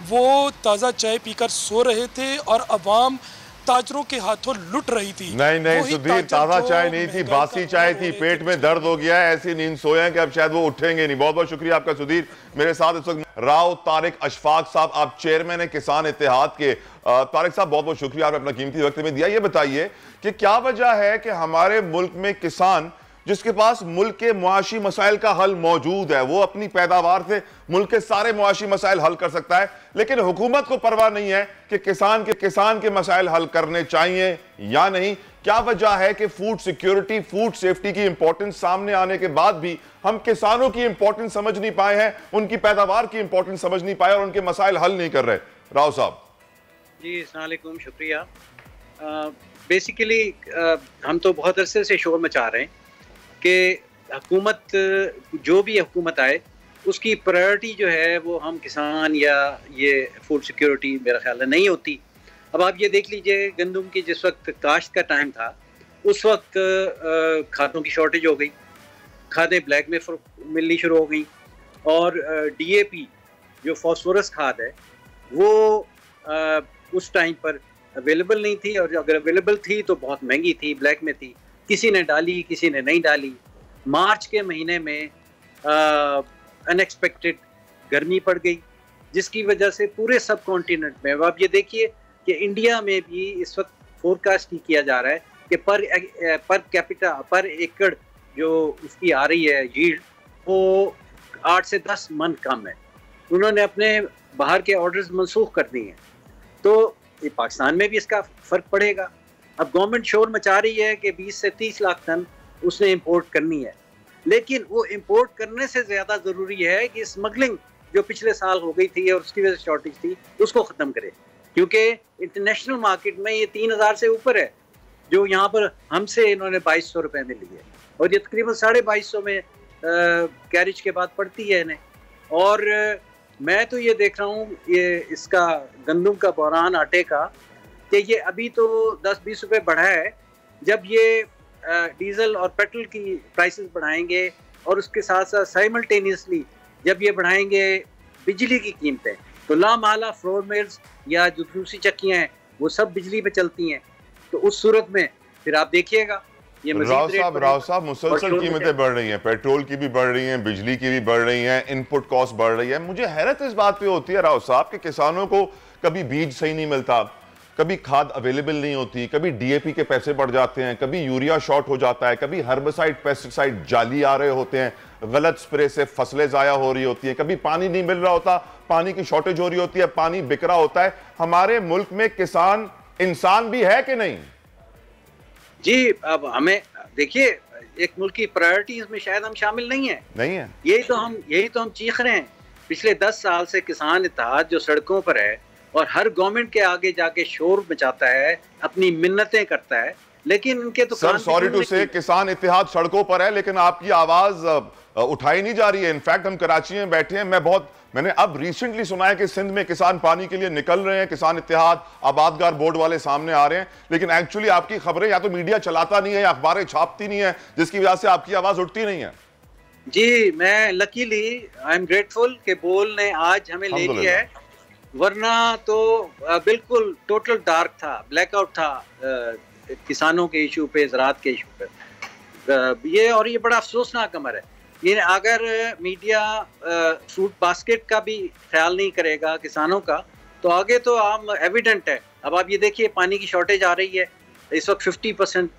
वो ताज़ा चाय पीकर सो रहे थे और अवाम ताजरों के हाथों लुट रही थी। नहीं सुधीर, ताज़ा चाय नहीं थी, बासी चाय थी। पेट में दर्द हो गया है, ऐसी नींद सोए हैं कि अब शायद वो उठेंगे नहीं। बहुत बहुत शुक्रिया आपका सुधीर। मेरे साथ इस वक्त राव तारिक अशफाक साहब, आप चेयरमैन है किसान इत्तेहाद के। तारिक साहब, बहुत बहुत शुक्रिया, आपने अपना कीमती वक्त में दिया। ये बताइए कि क्या वजह है कि हमारे मुल्क में किसान जिसके पास मुल्क के मुआशी मसाइल का हल मौजूद है, वो अपनी पैदावार से मुल्क के सारे मुआशी मसाइल हल कर सकता है, लेकिन हुकूमत को परवाह नहीं है कि किसान के मसाइल हल करने चाहिए या नहीं? क्या वजह है कि फूड सिक्योरिटी, फूड सेफ्टी की इंपॉर्टेंस सामने आने के बाद भी हम किसानों की इंपॉर्टेंस समझ नहीं पाए हैं, उनकी पैदावार की इंपॉर्टेंस समझ नहीं पाए और उनके मसाइल हल नहीं कर रहे? राव साहब जी, अस्सलाम वालेकुम, शुक्रिया। बेसिकली हम तो बहुत अरसे से शोर मचा रहे हैं कि हुकूमत, जो भी हुकूमत आए, उसकी प्रायोरिटी जो है वो हम किसान या ये फूड सिक्योरिटी मेरा ख्याल है नहीं होती। अब आप ये देख लीजिए, गंदम की जिस वक्त काश्त का टाइम था उस वक्त खादों की शॉर्टेज हो गई, खादें ब्लैक में मिलनी शुरू हो गई और DAP जो फॉस्फोरस खाद है वो उस टाइम पर अवेलेबल नहीं थी, और अगर अवेलेबल थी तो बहुत महंगी थी, ब्लैक में थी। किसी ने डाली, किसी ने नहीं डाली। मार्च के महीने में अनएक्सपेक्टेड गर्मी पड़ गई, जिसकी वजह से पूरे सब कॉन्टिनेंट में, अब आप ये देखिए कि इंडिया में भी इस वक्त फोरकास्ट ही किया जा रहा है कि पर कैपिटा, पर एकड़ जो उसकी आ रही है यील्ड, वो 8 से 10 मन कम है। उन्होंने अपने बाहर के ऑर्डर्स मनसूख कर दिए हैं, तो ये पाकिस्तान में भी इसका फ़र्क पड़ेगा। अब गवर्नमेंट शोर मचा रही है कि 20 से 30 लाख टन उसने इंपोर्ट करनी है, लेकिन वो इंपोर्ट करने से ज़्यादा ज़रूरी है कि स्मगलिंग जो पिछले साल हो गई थी और उसकी वजह से शॉर्टेज थी, उसको ख़त्म करे, क्योंकि इंटरनेशनल मार्केट में ये 3000 से ऊपर है, जो यहाँ पर हमसे इन्होंने 2200 रुपये में ली है, और ये तकरीबन 2250 में कैरिज के बाद पड़ती है इन्हें। और मैं तो ये देख रहा हूँ ये इसका गंदम का बहरान आटे का, कि ये अभी तो 10-20 रुपये बढ़ा है। जब ये डीजल और पेट्रोल की प्राइसेस बढ़ाएंगे और उसके साथ साथ साइमल्टेनियसली जब ये बढ़ाएंगे बिजली की कीमतें, तो लामाला फ्लोर मिल्स या जो दूसरी चक्कियाँ हैं वो सब बिजली पे चलती हैं, तो उस सूरत में फिर आप देखिएगा ये राव साहब मुसलसल कीमतें बढ़ रही हैं, पेट्रोल की भी बढ़ रही हैं, बिजली की भी बढ़ रही हैं, इनपुट कॉस्ट बढ़ रही है। मुझे हैरत इस बात पे होती है राव साहब कि किसानों को कभी बीज सही नहीं मिलता, कभी खाद अवेलेबल नहीं होती, कभी DAP के पैसे बढ़ जाते हैं, कभी यूरिया शॉर्ट हो जाता है, कभी हर्बिसाइड पेस्टिसाइड जाली आ रहे होते हैं, गलत स्प्रे से फसलें ज़ाया हो रही होती हैं, कभी पानी नहीं मिल रहा होता, पानी की शॉर्टेज हो रही होती है, पानी बिक रहा होता है। हमारे मुल्क में किसान इंसान भी है कि नहीं? जी, अब हमें देखिए, एक मुल्क की प्रायोरिटीज में शायद हम शामिल नहीं है। यही तो हम चीख रहे हैं। पिछले 10 साल से किसान इत्तेहाद जो सड़कों पर है और हर गवर्नमेंट के आगे जाके शोर मचाता है, अपनी मिन्नतें करता है, लेकिन इनके तो सर सॉरी टू से किसान इत्तेहाद सड़कों पर है, लेकिन आपकी आवाज उठाई नहीं जा रही है। इनफैक्ट हम कराची में बैठे हैं, मैंने अब रिसेंटली सुना है कि सिंध में किसान पानी के लिए निकल रहे हैं, किसान इत्तेहाद आबादगार बोर्ड वाले सामने आ रहे हैं, लेकिन एक्चुअली आपकी खबरें या तो मीडिया चलाता नहीं है या अखबारें छापती नहीं है, जिसकी वजह से आपकी आवाज उठती नहीं है। जी, मैं लकीली आई एम ग्रेटफुल कि बोल ने आज हमें ले लिया है, वरना तो बिल्कुल टोटल डार्क था, ब्लैकआउट था किसानों के इशू पे, ज़राअत के इशू पे। ये बड़ा अफसोसनाक अमर है। ये अगर मीडिया फ्रूट बास्केट का भी ख्याल नहीं करेगा किसानों का, तो आगे तो आम एविडेंट है। अब आप ये देखिए, पानी की शॉर्टेज आ रही है, इस वक्त 50%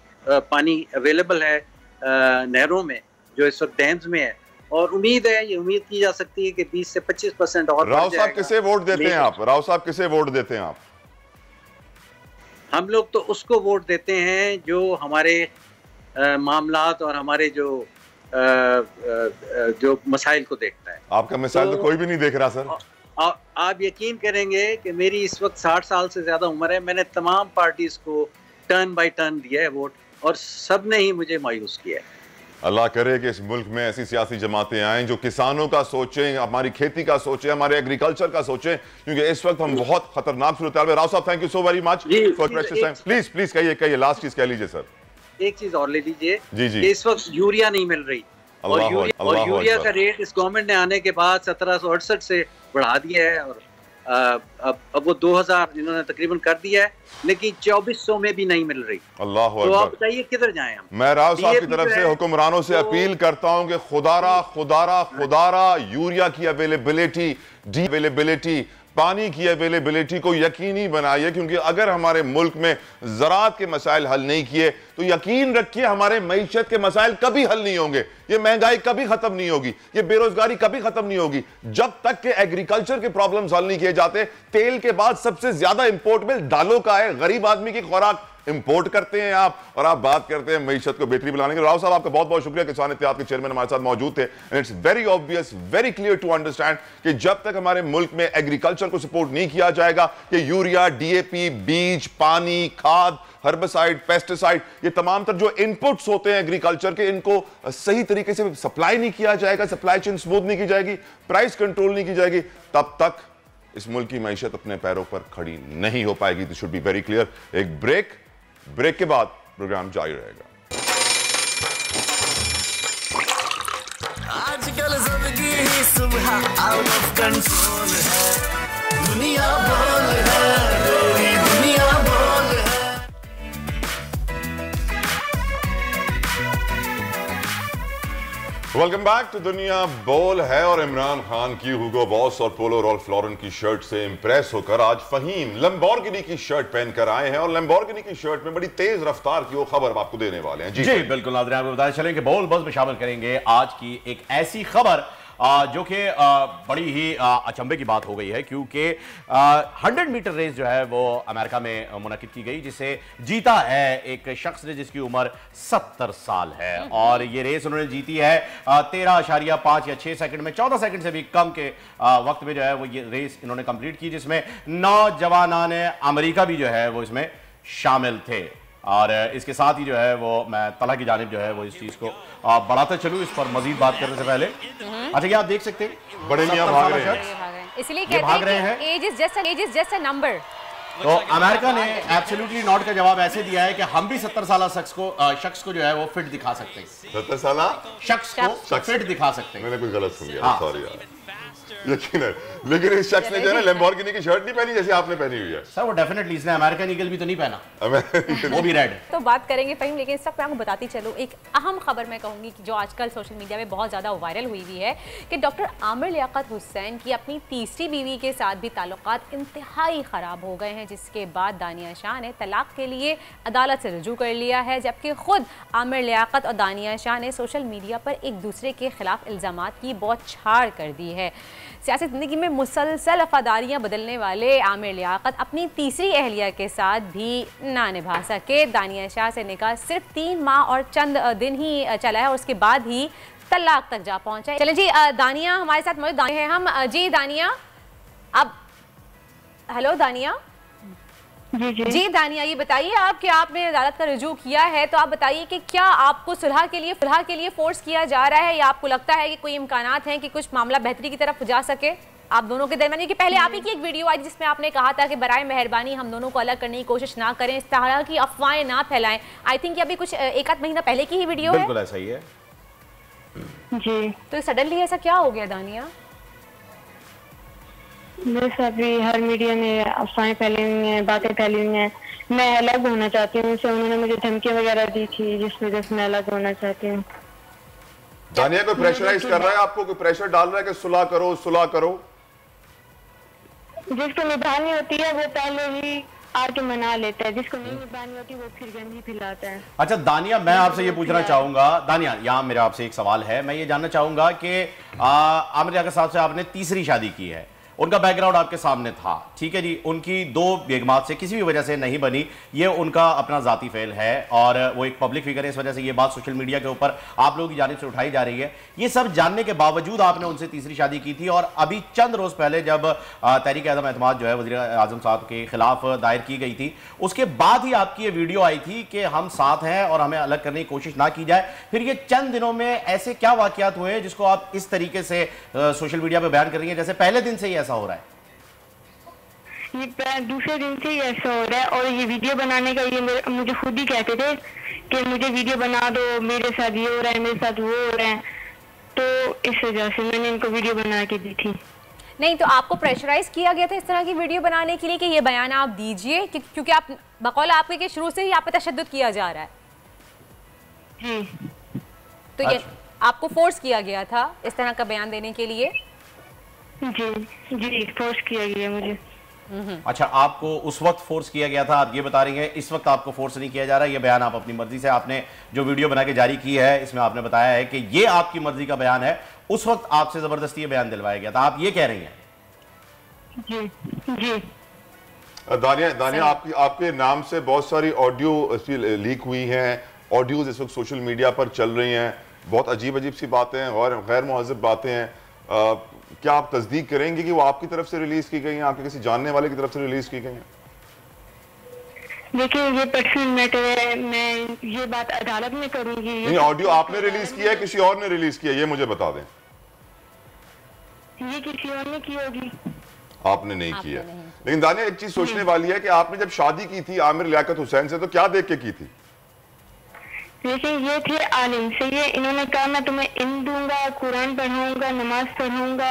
पानी अवेलेबल है नहरों में, जो इस वक्त डैम्स में है, और उम्मीद की जा सकती है कि 20 से 25% और। राव साहब किसे वोट देते हैं आप? राव साहब किसे वोट देते हैं आप? हम लोग तो उसको वोट देते हैं जो हमारे मामलात और हमारे जो मसाइल को देखता है। आपका मिसाइल तो कोई भी नहीं देख रहा सर। आप यकीन करेंगे कि मेरी इस वक्त 60 साल से ज्यादा उम्र है, मैंने तमाम पार्टीज को टर्न बाय टर्न दिया है वोट, और सब ने ही मुझे मायूस किया है। अल्लाह करे कि इस मुल्क में ऐसी सियासी जमातें आएं जो किसानों का सोचें, हमारी खेती का सोचें, हमारे एग्रीकल्चर का सोचें, क्योंकि इस वक्त हम बहुत खतरनाक सूरत हाल में। राव साहब, thank you so very much for precious time. Please please कहिए, लास्ट चीज कह लीजिए सर। एक चीज और ले लीजिए जी। इस वक्त यूरिया नहीं मिल रही, और यूरिया का रेट इस गवर्नमेंट ने आने के बाद 1768 से बढ़ा दिया है, और अब वो 2000 इन्होंने तकरीबन कर दिया है, लेकिन 2400 में भी नहीं मिल रही। अल्लाह तो आप बताइए किधर जाएं हम। मैं राव साहब की तरफ से हुक्मरानों से अपील करता हूं कि खुदारा यूरिया की अवेलेबिलिटी, पानी की अवेलेबिलिटी को यकीनी बनाइए, क्योंकि अगर हमारे मुल्क में ज़राअत के मसाइल हल नहीं किए तो यकीन रखिए हमारे मईशत के मसाइल कभी हल नहीं होंगे। ये महंगाई कभी खत्म नहीं होगी, ये बेरोजगारी कभी खत्म नहीं होगी जब तक के एग्रीकल्चर के प्रॉब्लम्स हल नहीं किए जाते। तेल के बाद सबसे ज्यादा इंपोर्ट बिल दालों का है, गरीब आदमी की खुराक इंपोर्ट करते हैं आप, और आप बात करते हैं मईशत को बेहतरी बनाने के। राव साहब, आपका बहुत बहुत शुक्रिया। किसान इत्तेहाद के चेयरमैन हमारे साथ मौजूद थे। And it's very obvious, very clear to understand कि जब तक हमारे मुल्क में एग्रीकल्चर को सपोर्ट नहीं किया जाएगा, कि यूरिया, डीएपी, बीज, पानी, खाद, हर्बिसाइड, पेस्टिसाइड, ये तमाम तर जो इनपुट्स होते हैं एग्रीकल्चर के, इनको सही तरीके से सप्लाई नहीं किया जाएगा, सप्लाई चेन स्मूथ नहीं की जाएगी, प्राइस कंट्रोल नहीं की जाएगी, तब तक इस मुल्क की मईशत अपने पैरों पर खड़ी नहीं हो पाएगी। This should be very clear. एक ब्रेक के बाद प्रोग्राम जारी रहेगा। आजकल जिंदगी ही सुबह आउट ऑफ कंट्रोल है, दुनिया बोल है, तेरी दुनिया बोल है। वेलकम बैक टू दुनिया बोल है। और इमरान खान की हुगो बॉस और पोलो रॉल्फ लॉरेन की शर्ट से इंप्रेस होकर आज फहीम लैम्बोर्गिनी की शर्ट पहनकर आए हैं, और लैम्बोर्गिनी की शर्ट में बड़ी तेज रफ्तार की वो खबर आपको देने वाले हैं। जी बिल्कुल नाज़रीन, आपको बताते चलें कि बोल बस में शामिल करेंगे आज की एक ऐसी खबर जो कि बड़ी ही अचंभे की बात हो गई है, क्योंकि 100 मीटर रेस जो है वो अमेरिका में मुनक्किद की गई, जिसे जीता है एक शख्स ने जिसकी उम्र 70 साल है, और ये रेस उन्होंने जीती है 13.5 या 6 सेकंड में, 14 सेकंड से भी कम के वक्त में जो है वो ये रेस इन्होंने कंप्लीट की, जिसमें नौजवानान अमेरिका भी जो है वो इसमें शामिल थे। और इसके साथ ही जो है वो मैं तला की जानिब जो है वो इस चीज को बढ़ाते चलूं, इस पर मजीद बात करने से पहले। अच्छा, ये आप देख सकते हैं बड़े मियां भाग रहे हैं, इसलिए कहते हैं कि age is just a number. तो अमेरिका ने एब्सोल्युटली नॉट का जवाब ऐसे दिया है कि हम भी 70 साल शख्स को जो है वो फिट दिखा सकते हैं। 70 साल शख्स को फिट दिखा सकते हैं। मैंने कुछ गलत सुन गया, सॉरी यार। यकीन है, लेकिन इस शख्स ने जो है ना लैम्बोर्गिनी की शर्ट नहीं पहनी जैसे आपने पहनी हुई है। सर वो डेफिनेटली इसने अमेरिकन ईगल भी तो नहीं पहना, वो भी रेड। तो बात करेंगे फहीम, लेकिन इस वक्त मैं आपको बताती चलूँ एक अहम खबर मैं कहूँगी कि जो आजकल सोशल मीडिया में बहुत ज़्यादा वायरल हुई हुई है कि डॉक्टर आमिर लियाकत हुसैन की अपनी तीसरी बीवी के साथ भी ताल्लुकात इंतहाई ख़राब हो गए हैं, जिसके बाद दानिया शाह ने तलाक के लिए अदालत से रुजू कर लिया है, जबकि खुद आमिर लियाकत और दानिया शाह ने सोशल मीडिया पर एक दूसरे के खिलाफ इल्ज़ामात की बौछार कर दी है। सियासी ज़िंदगी में मुसलसल वफादारियाँ बदलने वाले आमिर लियाकत अपनी तीसरी अहलिया के साथ भी ना निभा सके। दानिया शाह से निकाह सिर्फ 3 माह और चंद दिन ही चला है, और उसके बाद ही तलाक तक जा पहुँचा है। चलें जी, दानिया हमारे साथ मौजूद हैं हम। जी दानिया, अब हेलो दानिया। जी दानिया, ये बताइए आप कि आपने अदालत का रुजू किया है, तो आप बताइए कि क्या आपको सुलह के लिए फोर्स किया जा रहा है, या आपको लगता है कि कोई इम्कानात हैं कि कुछ मामला बेहतरी की तरफ जा सके आप दोनों के दरमियान? कि पहले आप ही की एक वीडियो आई जिसमें आपने कहा था कि बराए मेहरबानी हम दोनों को अलग करने की कोशिश ना करें, इस तरह की अफवाहें ना फैलाएं। आई थिंक अभी कुछ 1 महीना पहले की ही वीडियो है। बिल्कुल ऐसा ही है जी। तो सडनली ऐसा क्या हो गया दानिया? बस अभी हर मीडिया में अफवाहें फैली हुई हैं, बातें फैली हुई हैं। मैं अलग होना चाहती हूँ, उन्होंने मुझे धमकी वगैरह दी थी जिस वजह से मैं अलग होना चाहती हूँ। दानिया कोई प्रेशराइज कर रहा है आपको, कोई प्रेशर डाल रहा है कि सुलह करो? जिसको निभानी होती है वो पहले ही आके मना लेता है, जिसको नहीं निभानी होती वो फिर गंदी फैलाता है। अच्छा दानिया, मैं आपसे ये पूछना चाहूंगा, दानिया यहाँ मेरा आपसे एक सवाल है, मैं ये जानना चाहूंगा कि आमिर लियाकत साहब से आपने तीसरी शादी की है, उनका बैकग्राउंड आपके सामने था, ठीक है जी। उनकी दो बेगमात से किसी भी वजह से नहीं बनी, ये उनका अपना जाती फेल है और वो एक पब्लिक फिगर है, इस वजह से ये बात सोशल मीडिया के ऊपर आप लोगों की जानिब से उठाई जा रही है। ये सब जानने के बावजूद आपने उनसे तीसरी शादी की थी और अभी चंद रोज पहले जब तहरीक-ए-आज़म एतमाद जो है वज़ीर आज़म साहब के खिलाफ दायर की गई थी, उसके बाद ही आपकी ये वीडियो आई थी कि हम साथ हैं और हमें अलग करने की कोशिश ना की जाए। फिर ये चंद दिनों में ऐसे क्या वाकयात हुए हैं जिसको आप इस तरीके से सोशल मीडिया पर बयान कर रही हैं जैसे पहले दिन से ही ऐसा हो रहा है? ये दूसरे दिन से ही ऐसा हो रहा है और ये वीडियो बनाने का ये मुझे खुद ही कहते थे कि मुझे वीडियो बना दो, मेरे साथ ये हो रहा है, मेरे साथ वो हो रहा है, तो इस वजह से मैंने इनको वीडियो बना के दी थी। नहीं तो आपको प्रेशराइज किया गया था इस तरह की वीडियो बनाने के लिए कि ये बयान आप दीजिए, क्योंकि आप बकौल आपके के शुरू से ही आप पे तशद्दुद किया जा रहा है जी। तो ये आपको फोर्स किया गया था इस तरह का बयान देने के लिए? जी जी, फोर्स किया गया मुझे। अच्छा, आपको उस वक्त फोर्स किया गया था, आप ये बता रही हैं इस वक्त आपको फोर्स नहीं किया जा रहा, ये बयान आप अपनी मर्जी से, आपने जो वीडियो बना के जारी की है इसमें आपने बताया है कि ये आपकी मर्जी का बयान है, उस वक्त आपसे जबरदस्ती ये बयान दिलवाया गया था, आप ये कह रही हैं? जी जी। दानिया आपके नाम से बहुत सारी ऑडियो लीक हुई हैं, ऑडियोज इस वक्त सोशल मीडिया पर चल रही हैं, बहुत अजीब अजीब सी बातें हैं और गैर मुहज़्ज़ब बातें हैं। क्या आप तस्दीक करेंगे कि वो आपकी तरफ से रिलीज की गई हैं, आपके किसी जानने वाले की तरफ से रिलीज की गई हैं? देखिए ये पर्सनल मैटर है, मैं ये बात अदालत में करूंगी। नहीं, ऑडियो आपने रिलीज किया है, किसी और ने रिलीज किया है, ये मुझे बता दें। ये किसी और ने की होगी, आपने नहीं किया। लेकिन दानिया एक चीज सोचने वाली है कि आपने जब शादी की थी आमिर लियाकत हुसैन से तो क्या देख के की थी? लेकिन ये थे आलिम से, ये इन्होंने कहा मैं तुम्हें इल्म दूंगा, कुरान पढ़ाऊंगा, नमाज पढ़ाऊंगा,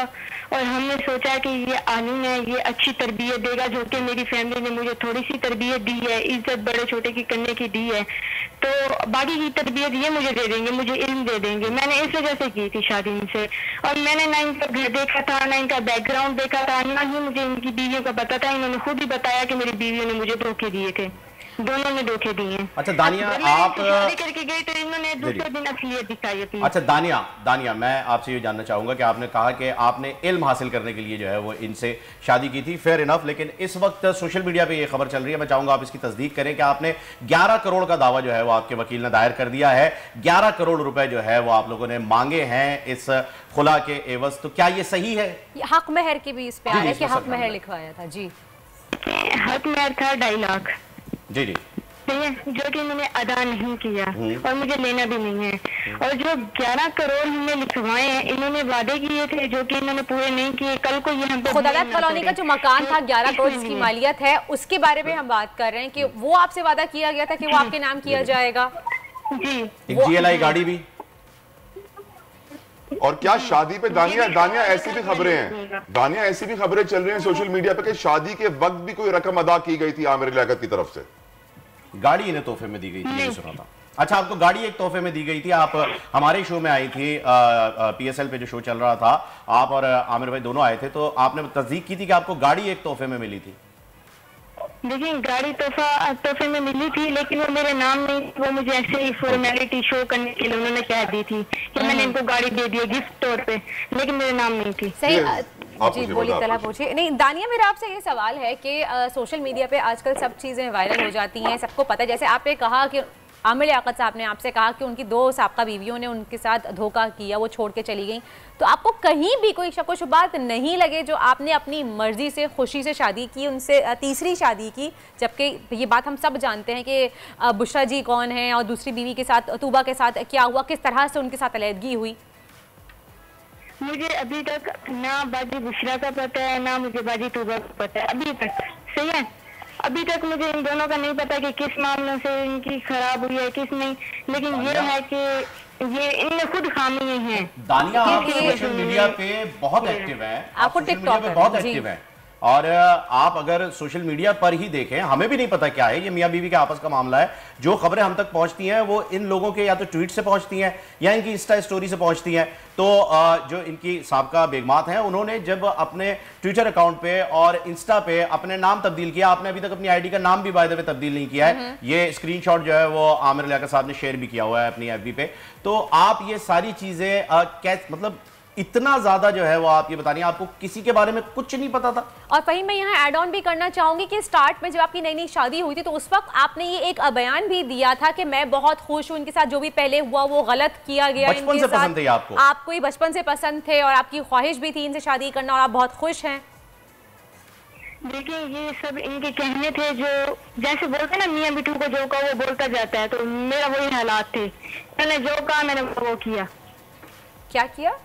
और हमने सोचा कि ये आलिम है, ये अच्छी तरबियत देगा, जो कि मेरी फैमिली ने मुझे थोड़ी सी तरबियत दी है, इज्जत बड़े छोटे की करने की दी है, तो बाकी की तरबियत ये मुझे दे देंगे, मुझे इल्म दे देंगे। मैंने इस वजह से की थी शादी इनसे, और मैंने ना इनका घर देखा था, ना इनका बैकग्राउंड देखा था, ना ही मुझे इनकी बीवियों का पता था। इन्होंने खुद ही बताया कि मेरी बीवियों ने मुझे धोखे दिए थे, दोनों ने धोखे दिए। अच्छा दानिया, आप शादी करके गए तो इन्होंने दूसरे दिन असलियत दिखाई थी। अच्छा दानिया, मैं आपसे ये जानना चाहूंगा कि आपने कहा कि आपने इल्म हासिल करने के लिए जो है वो इनसे शादी की थी, फेयर इनफ, लेकिन इस वक्त सोशल मीडिया पे ये खबर चल रही है, मैं चाहूंगा आप इसकी तस्दीक करें कि आपने 11 करोड़ का दावा जो है वो आपके वकील ने दायर कर दिया है, 11 करोड़ रुपए जो है वो आप लोगों ने मांगे हैं इस खुला के एवज, तो क्या ये सही है? हक महर के भी इस पे आ रहा है कि हक महर लिखवाया था जी। हक महर था 2.5 लाख जी जी, जो कि मैंने अदा नहीं किया और मुझे लेना भी नहीं है, और जो 11 करोड़ हमने लिखवाए हैं इन्होंने वादे किए थे जो कि इन्होंने पूरे नहीं किए। कल को ये हम खुदावंद कॉलोनी का जो मकान था 11 करोड़ जिसकी मालियत है उसके बारे में हम बात कर रहे हैं कि वो आपसे वादा किया गया था कि वो आपके नाम किया जाएगा जी। एक GLI गाड़ी भी, और क्या शादी पे दानिया ऐसी भी खबरें हैं, दानिया ऐसी भी खबरें चल रही हैं सोशल मीडिया पे कि शादी के वक्त भी कोई रकम अदा की गई थी आमिर लियाकत की तरफ से? गाड़ी इन्हें तोहफे में दी गई थी, मैंने सुना था। अच्छा, आपको गाड़ी एक तोहफे में दी गई थी, आप हमारे शो में आई थी, PSL पे जो शो चल रहा था, आप और आमिर भाई दोनों आए थे, तो आपने तस्दीक की थी कि आपको गाड़ी एक तोहफे में मिली थी। देखिए गाड़ी तोहफे में मिली थी, लेकिन वो मेरे नाम नहीं, वो मुझे ऐसे ही फॉर्मेलिटी शो करने के लिए उन्होंने कह दी थी कि मैंने इनको गाड़ी दे दी गिफ्ट तौर पे, लेकिन मेरे नाम नहीं थी। सही जी, बोलिए तला पूछिए। नहीं दानिया, मेरा आपसे ये सवाल है कि सोशल मीडिया पे आजकल सब चीज़ें वायरल हो जाती हैं, सबको पता है, जैसे आपने कहा कि आमिर लियाकत साहब ने आपसे कहा कि उनकी 2 साबका बीवियों ने उनके साथ धोखा किया, वो छोड़ के चली गई, तो आपको कहीं भी कोई शक व शुबात नहीं लगे जो आपने अपनी मर्जी से खुशी से शादी की, उनसे तीसरी शादी की, जबकि ये बात हम सब जानते हैं कि बुशरा जी कौन है और दूसरी बीवी के साथ तूबा के साथ क्या हुआ, किस तरह से उनके साथ अलहदगी हुई? मुझे अभी तक ना बाजी बुशरा का पता है, ना मुझे बाजी तूबा का पता है अभी तक। सही है, अभी तक मुझे इन दोनों का नहीं पता कि किस मामलों से इनकी खराब हुई है किस नहीं, लेकिन ये है कि ये इनमें खुद खामी है। दानिया, आप सोशल मीडिया पे बहुत एक्टिव हैं, आपको टिकटॉक पे बहुत एक्टिव हैं, और आप अगर सोशल मीडिया पर ही देखें, हमें भी नहीं पता क्या है, ये मियां बीवी के आपस का मामला है, जो खबरें हम तक पहुंचती हैं वो इन लोगों के या तो ट्वीट से पहुंचती हैं या इनकी इंस्टा स्टोरी से पहुंचती हैं। तो जो इनकी साबका बेगमात हैं उन्होंने जब अपने ट्विटर अकाउंट पे और इंस्टा पे अपने नाम तब्दील किया, आपने अभी तक अपनी आईडी का नाम भी बाय द वे तब्दील नहीं किया है, ये स्क्रीनशॉट जो है वो आमिर लियाकत साहब ने शेयर भी किया हुआ है अपनी FB पे, तो आप ये सारी चीजें मतलब इतना ज्यादा जो है वो आप ये बताइए, आपको किसी के बारे में कुछ नहीं पता था? और वहीं मैं यहाँ ऐड ऑन भी करना चाहूंगी कि स्टार्ट में जब आपकी नई नई शादी हुई थी तो उस वक्त आपने ये एक बयान भी दिया था कि मैं बहुत खुश हूँ, इनके साथ जो भी पहले हुआ वो गलत किया गया। बचपन से पसंद थे आपको ये बचपन से पसंद थे और आपकी ख्वाहिश भी थी इनसे शादी करना और आप बहुत खुश हैं। देखिए ये सब इनके कहने थे, जो जैसे बोलते ना मियां बिट्टू को जो कहा वो बोलता जाता है, तो मेरा वही हालात थे। मैंने जो कहा मैंने वो किया। क्या किया?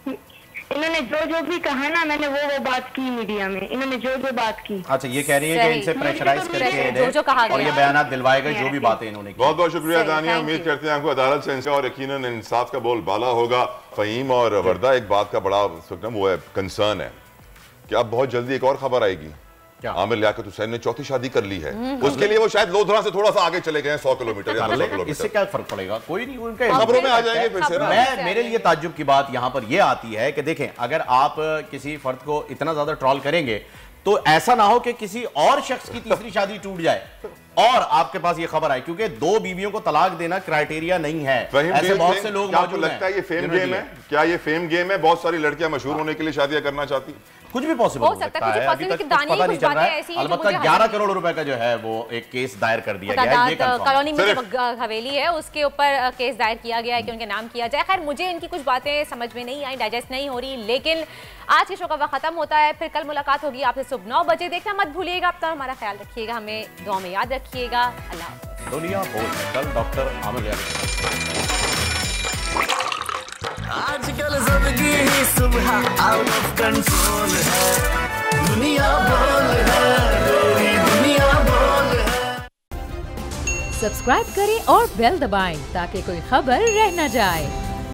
इन्होंने जो भी कहा ना, मैंने वो बात की मीडिया में, इन्होंने जो बात की। अच्छा, ये कह रही है कि इनसे प्रेशराइज करके जो कहा और ये बयान दिलवाए गए जो भी बातें इन्होंने की। बहुत बहुत शुक्रिया दानिया, उम्मीद करते हैं आपको अदालत से इंसाफ और यकीनन इंसाफ का बोलबाला होगा। फहीम और वर्दा, एक बात का बड़ा वो है कंसर्न है कि अब बहुत जल्दी एक और खबर आएगी, आमिर लियाकत हुसैन ने चौथी शादी कर ली है। उसके लिए वो शायद लोधरा से थोड़ा सा आगे चले गए 100 किलोमीटर या 200 किलोमीटर। इससे क्या फर्क पड़ेगा? कोई नहीं, उनके खबरों में आ जाएंगे फिर से। मेरे लिए ताज्जुब की बात यहाँ पर यह आती है कि देखें, अगर आप किसी फर्द को इतना ज्यादा ट्रोल करेंगे तो ऐसा ना हो कि किसी और शख्स की तीसरी शादी टूट जाए और आपके पास ये खबर आए, क्योंकि 2 बीवियों को तलाक देना क्राइटेरिया नहीं है। ऐसे बहुत से लोग मौजूद हैं। लगता है ये फेम गेम है? क्या ये फेम गेम है? बहुत सारी लड़कियां मशहूर होने के लिए शादियां करना चाहती, कुछ भी पॉसिबल हो सकता है। अभी तक पता नहीं चल रहा है। अलबत्ता 11 करोड़ रुपए का जो है वो एक केस दायर कर दिया गया है। ये कॉलोनी में हवेली है उसके ऊपर केस दायर किया गया है कि उनके नाम किया जाए। खैर मुझे इनकी कुछ बातें समझ में नहीं आई, डाइजेस्ट नहीं हो रही, लेकिन आज के शो का वक्त खत्म होता है। फिर कल मुलाकात होगी आपसे सुबह 9 बजे। देखना मत भूलिएगा। अब तक हमारा ख्याल रखिएगा, हमें दुआ में याद रखिएगा। अल्लाह हाफ़िज़। दुनिया बोल कल डॉक्टर आमिर लियाकत। आजकल जिंदगी ही सुबह आउट ऑफ कंट्रोल है, दुनिया बोल है, तेरी दुनिया बोल है। सब्सक्राइब करें और बेल दबाएं ताकि कोई खबर रह न जाए।